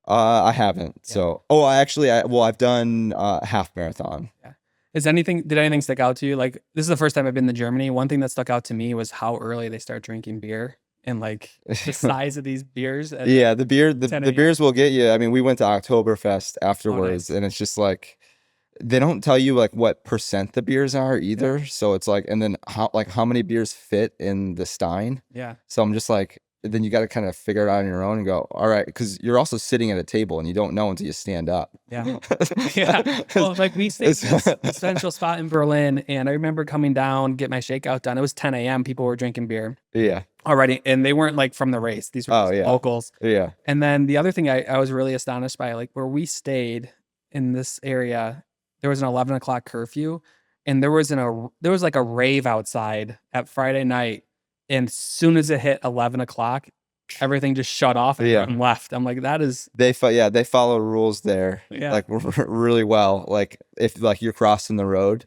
I haven't. Yeah. So I've done half marathon. Yeah. Did anything stick out to you? Like, this is the first time I've been to Germany. One thing that stuck out to me was how early they start drinking beer and like the size of these beers. Yeah, the beers will get you. I mean, we went to Oktoberfest afterwards, nice. and it's just like they don't tell you like what percent the beers are either. So it's like, and then how many beers fit in the stein. Yeah. So I'm just like, then you got to kind of figure it out on your own and go, all right, because you're also sitting at a table and you don't know until you stand up. Yeah. Yeah. Well, like we stayed in this central spot in Berlin, and I remember coming down, get my shakeout done. It was 10 a.m. People were drinking beer. Yeah. Already, and they weren't like from the race. These were just locals. Yeah. And then the other thing I was really astonished by, like where we stayed in this area, there was an 11 o'clock curfew, and there was like a rave outside at Friday night. And as soon as it hit 11 o'clock, everything just shut off and left. I'm like, that is they follow rules there like really well. Like if like you're crossing the road,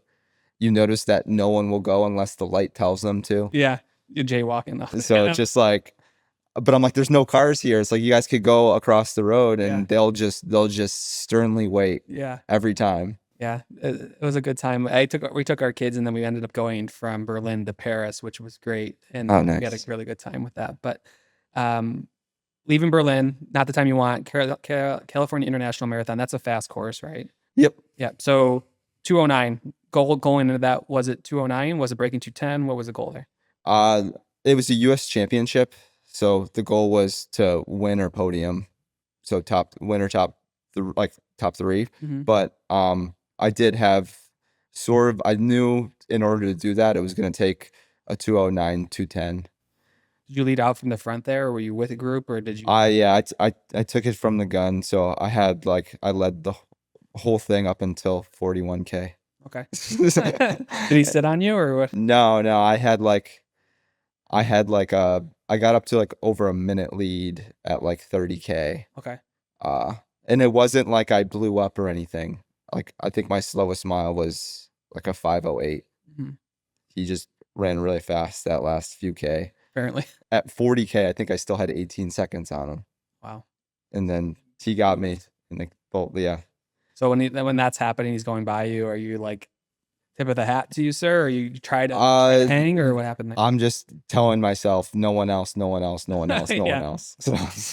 you notice that no one will go unless the light tells them to. Yeah, you're jaywalking though. So it's just like, but I'm like, there's no cars here. It's like you guys could go across the road, and they'll just sternly wait. Yeah, every time. Yeah, it was a good time. We took our kids, and then we ended up going from Berlin to Paris, which was great, and nice. We had a really good time with that. But leaving Berlin, not the time you want. California International Marathon, that's a fast course, right? Yep. Yeah. So 209 goal going into that, was it 209? Was it breaking 210? What was the goal there? It was a U.S. championship, so the goal was to win or podium, so top three. Mm-hmm. But I did have I knew in order to do that, it was going to take a 209, 210. Did you lead out from the front there, or were you with a group, or did you? I took it from the gun, so I led the whole thing up until 41K. Okay. Did he sit on you or what? No, I got up to like over a minute lead at like 30K. Okay. And it wasn't like I blew up or anything. Like I think my slowest mile was like a 5:08. Mm-hmm. He just ran really fast that last few K. Apparently. At 40K, I think I still had 18 seconds on him. Wow. And then he got me in the yeah. So when that's happening, he's going by you, are you like tip of the hat to you, sir? Or you try to hang, or what happened there? I'm just telling myself, no one else. So What's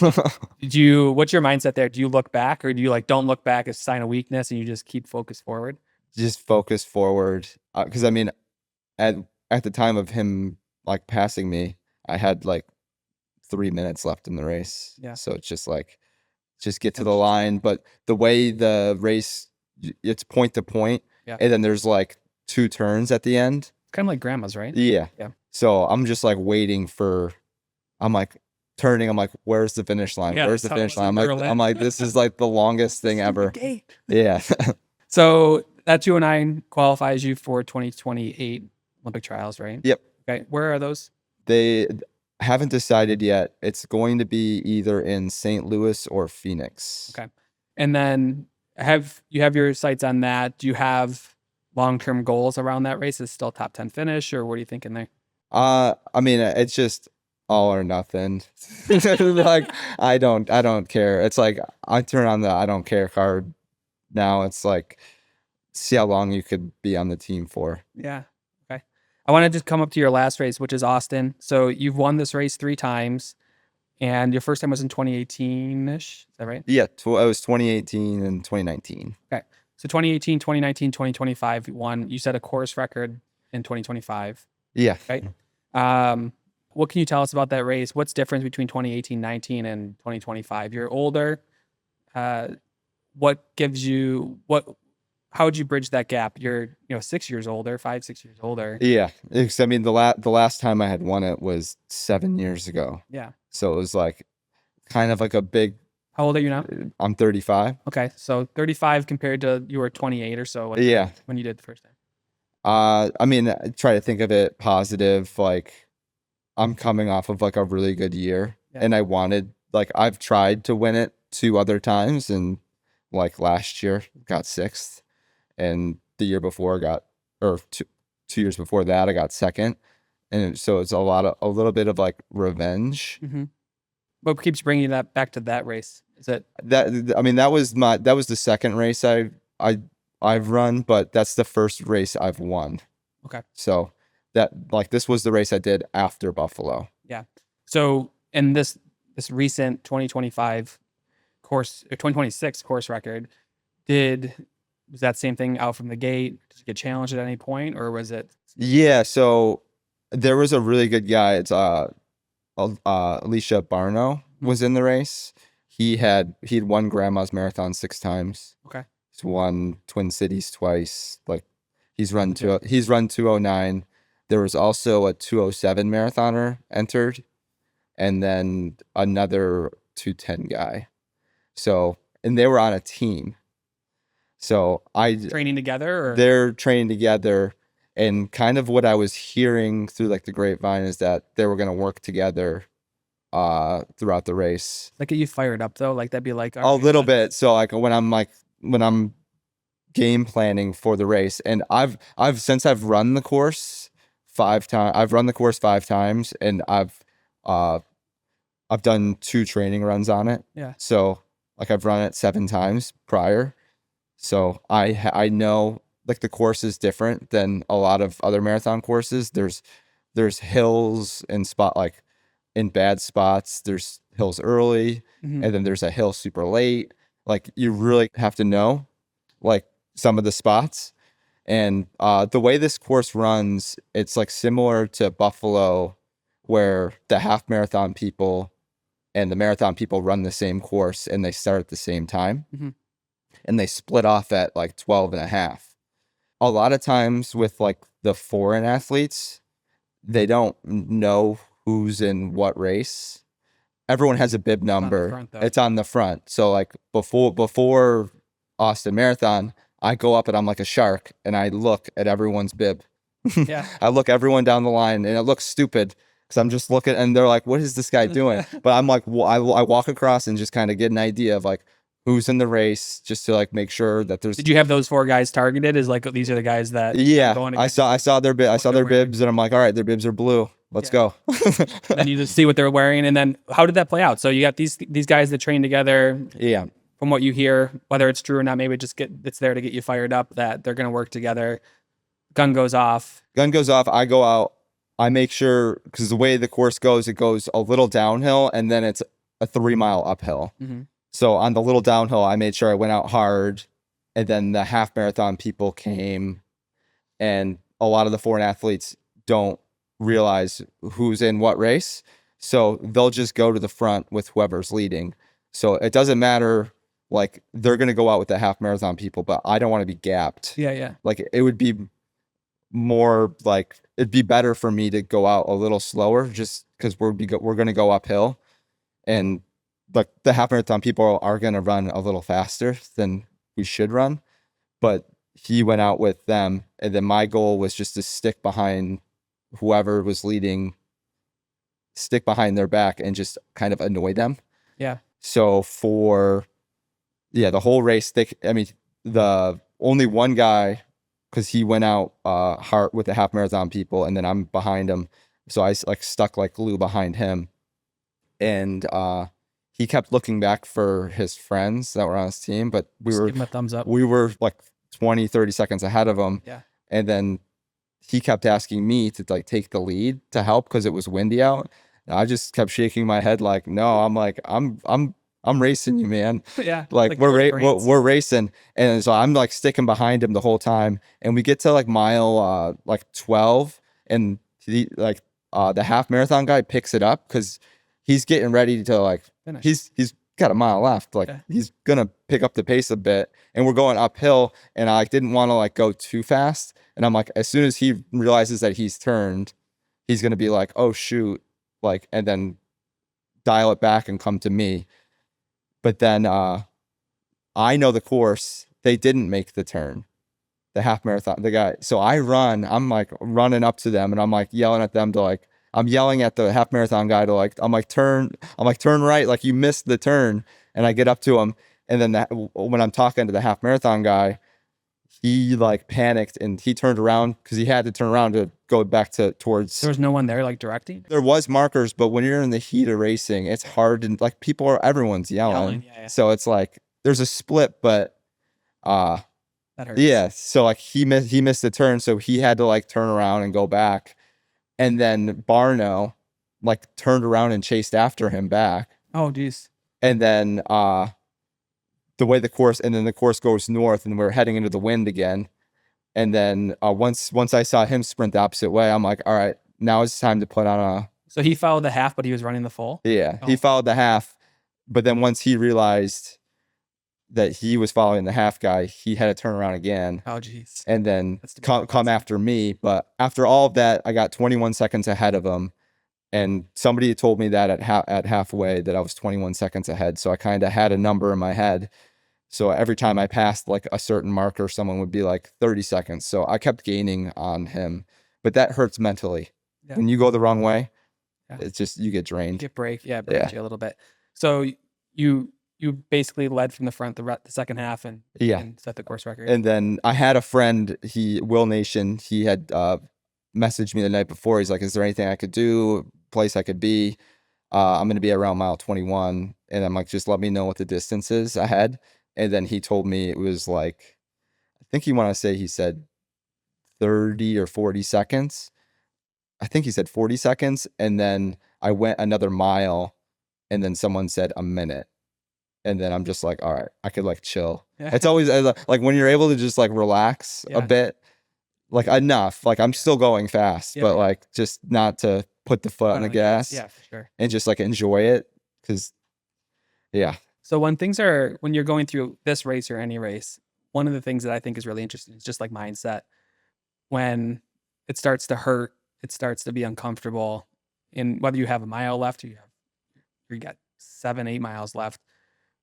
your mindset there? Do you look back, or do you like don't look back as a sign of weakness and you just keep focused forward? Just focus forward. Because I mean, at the time of him like passing me, I had like 3 minutes left in the race. Yeah. So it's just like, just get to the line. But the way the race, it's point to point. Yeah. And then there's like 2 turns at the end. It's kind of like grandma's, right? Yeah. Yeah. So I'm just like waiting I'm like turning. I'm like, where's the finish line? Yeah, where's the finish line? I'm like, this is like the longest thing ever. Yeah. So that 209 qualifies you for 2028 Olympic trials, right? Yep. Okay. Where are those? They haven't decided yet. It's going to be either in St. Louis or Phoenix. Okay. And then you have your sights on that? Do you have long-term goals around that race? Is it still top 10 finish, or what are you thinking there? I mean, it's just all or nothing. Like I don't care. It's like I turn on the I don't care card now. It's like, see how long you could be on the team for. Yeah. Okay. I want to just come up to your last race, which is Austin. So you've won this race 3 times, and your first time was in 2018-ish. Is that right? Yeah, it was 2018 and 2019. Okay. So 2018, 2019, 2025, you won. You set a course record in 2025, Yeah. right? What can you tell us about that race? What's difference between 2018, 19, and 2025? You're older. What gives you what? How would you bridge that gap? You're 6 years older, 5, 6 years older. Yeah. I mean, the last time I had won it was 7 years ago. Yeah. So it was like kind of like a big. How old are you now? I'm 35. Okay, so 35 compared to you were 28 or so when you did the first time. I mean, I try to think of it positive. Like, I'm coming off of like a really good year, and I wanted, like, I've tried to win it 2 other times, and like last year got 6th, and the year before or 2 years before that I got 2nd, and so it's a little bit of like revenge. Mm-hmm. What keeps bringing that back to that race? Is it that? I mean, that was the second race I've run, but that's the first race I've won. Okay. So that, like, this was the race I did after Buffalo. Yeah. So in this recent 2025 course or 2026 course record, was that same thing out from the gate? Did you get challenged at any point, or was it? Yeah. So there was a really good guy. It's Alicia Barno was in the race. He'd won Grandma's Marathon 6 times. Okay. He's won Twin Cities twice. Like, he's run 209. There was also a 207 marathoner entered, and then another 210 guy. So, and they were on a team. So training together, or? They're training together, and kind of what I was hearing through like the grapevine is that they were going to work together throughout the race. Like, get you fired up though? Like, that'd be like a little bit. So like when I'm game planning for the race, and I've since I've run the course 5 times. I've run the course 5 times, and I've done 2 training runs on it. Yeah. So like I've run it 7 times prior. So I know like the course is different than a lot of other marathon courses. There's hills and like in bad spots. There's hills early, and then there's a hill super late. Like, you really have to know like some of the spots. And the way this course runs, it's like similar to Buffalo, where the half marathon people and the marathon people run the same course, and they start at the same time. Mm-hmm. And they split off at like 12 and a half. A lot of times with like the foreign athletes, they don't know who's in what race. Everyone has a bib number. It's on the front. So like before Austin Marathon, I go up and I'm like a shark, and I look at everyone's bib. Yeah. I look everyone down the line, and it looks stupid because I'm just looking, and they're like, what is this guy doing? But I'm like, I walk across and just kind of get an idea of like who's in the race, just to like make sure that there's. Did you have those 4 guys targeted as like, these are the guys that? Yeah, I saw their bibs, and I'm like, all right, their bibs are blue. Let's go. Then you just see what they're wearing, and then how did that play out? So you got these guys that train together. Yeah. From what you hear, whether it's true or not, maybe it's there to get you fired up that they're going to work together. Gun goes off. I go out. I make sure, because the way the course goes, it goes a little downhill, and then it's a 3-mile uphill. Mm-hmm. So on the little downhill, I made sure I went out hard, and then the half marathon people came, and a lot of the foreign athletes don't realize who's in what race. So they'll just go to the front with whoever's leading. So it doesn't matter. Like, they're going to go out with the half marathon people, but I don't want to be gapped. Yeah, yeah. Like, it would be more like, it'd be better for me to go out a little slower, just because we're going to go uphill, and like the half marathon people are going to run a little faster than we should run. But he went out with them, and then my goal was just to stick behind whoever was leading, stick behind their back, and just kind of annoy them. Yeah. So the whole race, the only one guy, because he went out hard with the half marathon people, and then I'm behind him, so I like stuck like glue behind him, and he kept looking back for his friends that were on his team, but give him a thumbs up. We were like 20-30 seconds ahead of him. Yeah. And then he kept asking me to like take the lead to help because it was windy out. And I just kept shaking my head like, no. I'm I'm racing you, man. Yeah, Like like Tour de France. we're racing, and so I'm like sticking behind him the whole time, and we get to like mile like 12, and the half marathon guy picks it up because he's getting ready to like Finish. he's got a mile left, like Yeah. he's gonna pick up the pace a bit, and we're going uphill, and I like didn't want to like go too fast, and I'm like, as soon as he realizes that he's turned, he's gonna be like, oh shoot, like, and then dial it back and come to me. But then I know the course. They didn't make the turn, the half marathon, the guy. So I'm like running up to them and I'm like yelling at them to like, I'm yelling at the half marathon guy to like, I'm like, turn right. Like you missed the turn. And I get up to him. And then when I'm talking to the half marathon guy, he like panicked and he turned around because he had to turn around to go back towards. There was no one there like directing. There was markers, but when you're in the heat of racing, it's hard and like everyone's yelling. Yeah. So it's like there's a split, but That hurts. yeah. So like he missed the turn, so he had to like turn around and go back. And then Barno like turned around and chased after him back. Oh geez. And then the course goes north and we're heading into the wind again. And then once I saw him sprint the opposite way, I'm like, all right, now it's time to put on a. So he followed the half, but he was running the full? Yeah, he followed the half, but then once he realized that he was following the half guy, he had to turn around again. Oh geez. And then come after me. But after all of that, I got 21 seconds ahead of him. And somebody told me that at halfway that I was 21 seconds ahead. So I kind of had a number in my head. So every time I passed like a certain marker, someone would be like 30 seconds. So I kept gaining on him. But that hurts mentally. Yeah. When you go the wrong way, it's just you get drained. You get breaks you a little bit. So you basically led from the front the second half and set the course record. And then I had a friend, Will Nation, he had messaged me the night before. He's like, is there anything I could do, place I could be? I'm going to be around mile 21. And I'm like, just let me know what the distance is ahead. And then he told me it was like, I think he said 30 or 40 seconds. I think he said 40 seconds. And then I went another mile and then someone said a minute. And then I'm just like, all right, I could like chill. Yeah. It's always like when you're able to just like relax a bit, like enough, like I'm still going fast, but like just not to put the foot on the gas. Yeah, for sure. And just like enjoy it. Cause So when you're going through this race or any race, one of the things that I think is really interesting is just like mindset. When it starts to hurt, it starts to be uncomfortable. And whether you have a mile left or you got 7-8 miles left,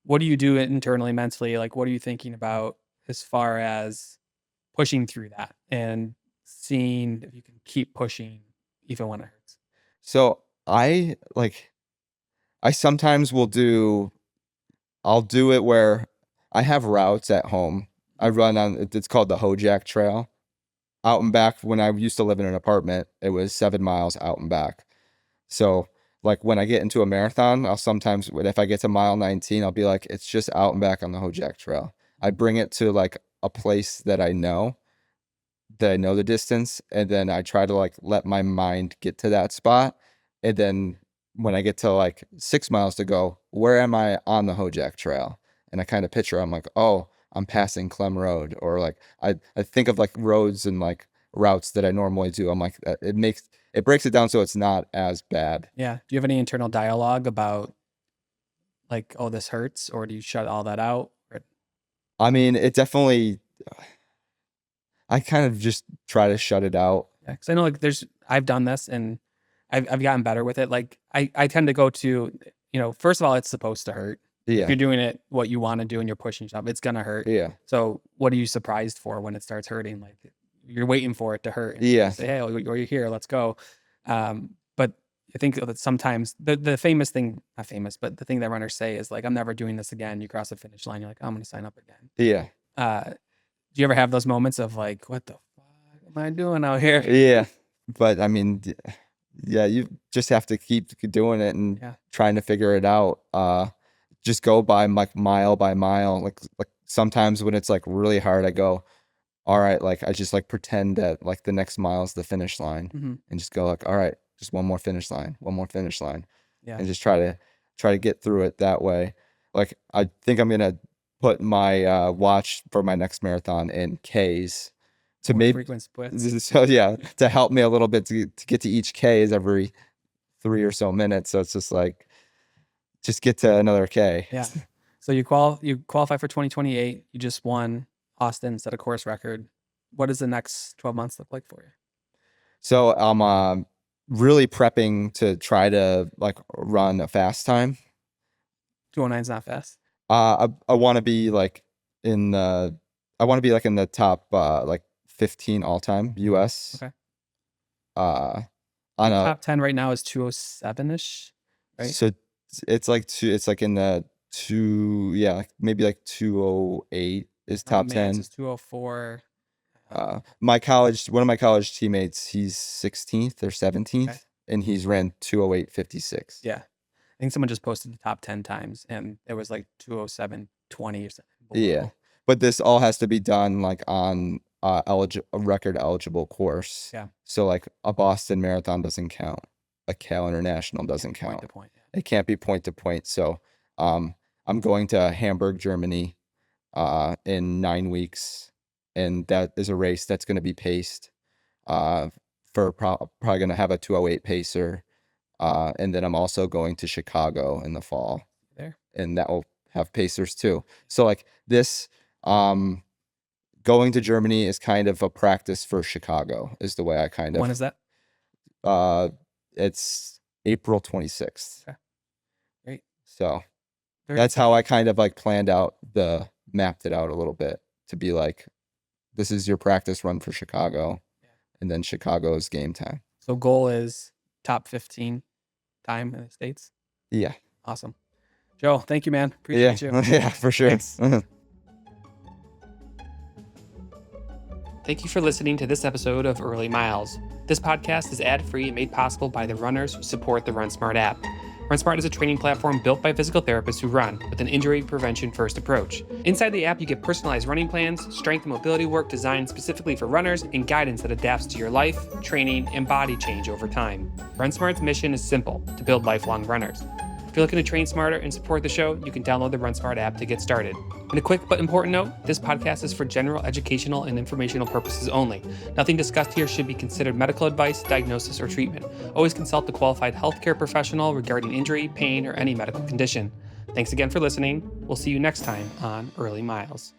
what do you do internally, mentally? Like, what are you thinking about as far as pushing through that and seeing if you can keep pushing even when it hurts? So I sometimes I'll do it where I have routes at home. I run on, it's called the Hojack Trail. Out and back, when I used to live in an apartment, it was 7 miles out and back. So like when I get into a marathon, I'll sometimes, if I get to mile 19, I'll be like, it's just out and back on the Hojack Trail. I bring it to like a place that I know the distance. And then I try to like let my mind get to that spot. And then when I get to like 6 miles to go, where am I on the Hojack Trail? And I kind of picture, I'm like, oh, I'm passing Clem Road. Or like, I think of like roads and like routes that I normally do. I'm like, it breaks it down so it's not as bad. Yeah. Do you have any internal dialogue about like, oh, this hurts? Or do you shut all that out? I mean, it definitely, I kind of just try to shut it out. Yeah. Cause I know like I've done this and I've gotten better with it. Like I tend to go to, first of all, it's supposed to hurt. Yeah. If you're doing it what you want to do and you're pushing yourself, it's gonna hurt. Yeah. So what are you surprised for when it starts hurting? Like you're waiting for it to hurt. Yeah. Say, hey, you're here, let's go. But I think that sometimes the famous thing, not famous, but the thing that runners say is like, I'm never doing this again. You cross the finish line, you're like, I'm gonna sign up again. Yeah. Do you ever have those moments of like, what the fuck am I doing out here? Yeah. But I mean, yeah, you just have to keep doing it and trying to figure it out. Just go by like mile by mile. Like sometimes when it's like really hard, I go, all right, like I just like pretend that like the next mile is the finish line and just go like, all right, just one more finish line. Yeah. And just try to get through it that way. like I think I'm gonna put my watch for my next marathon in Ks to More maybe frequent splits. so yeah, to help me a little bit to get to each K is every 3 or so minutes. So it's just like just get to another K. Yeah. So you qualify for 2028. You just won Austin, set a course record. What does the next 12 months look like for you? So I'm really prepping to try to like run a fast time. 209 is not fast. I want to be like in the in the top like 15 all time US. Okay. On a Top 10 right now is 207-ish, right? so it's like in the maybe like 208 is top 10. Is 204. One of my college teammates, he's 16th or 17th, Okay. and he's ran 208.56. Yeah. I think someone just posted the top 10 times and it was like 207.20 or something. Yeah. But this all has to be done like on a record eligible course. Yeah. So like a Boston Marathon doesn't count. A Cal International doesn't count. Point to point. Yeah. It can't be point to point. So I'm going to Hamburg, Germany in 9 weeks. And that is a race that's going to be paced for probably going to have a 208 pacer. And then I'm also going to Chicago in the fall. There. And that will have pacers too. So like this, going to Germany is kind of a practice for Chicago is the way I kind of. When is that? It's April 26th. Okay. Great. So Very that's how I kind of like mapped it out a little bit to be like, this is your practice run for Chicago. Yeah. And then Chicago's game time. So goal is top 15 time in the States? Yeah. Awesome. Joe, thank you, man. Appreciate you. Yeah, for sure. Thanks. Thank you for listening to this episode of Early Miles. This podcast is ad-free and made possible by the runners who support the RunSmart app. RunSmart is a training platform built by physical therapists who run with an injury prevention first approach. Inside the app, you get personalized running plans, strength and mobility work designed specifically for runners, and guidance that adapts to your life, training, and body change over time. RunSmart's mission is simple: to build lifelong runners. If you're looking to train smarter and support the show, you can download the RunSmart app to get started. And a quick but important note, this podcast is for general educational and informational purposes only. Nothing discussed here should be considered medical advice, diagnosis, or treatment. Always consult a qualified healthcare professional regarding injury, pain, or any medical condition. Thanks again for listening. We'll see you next time on Early Miles.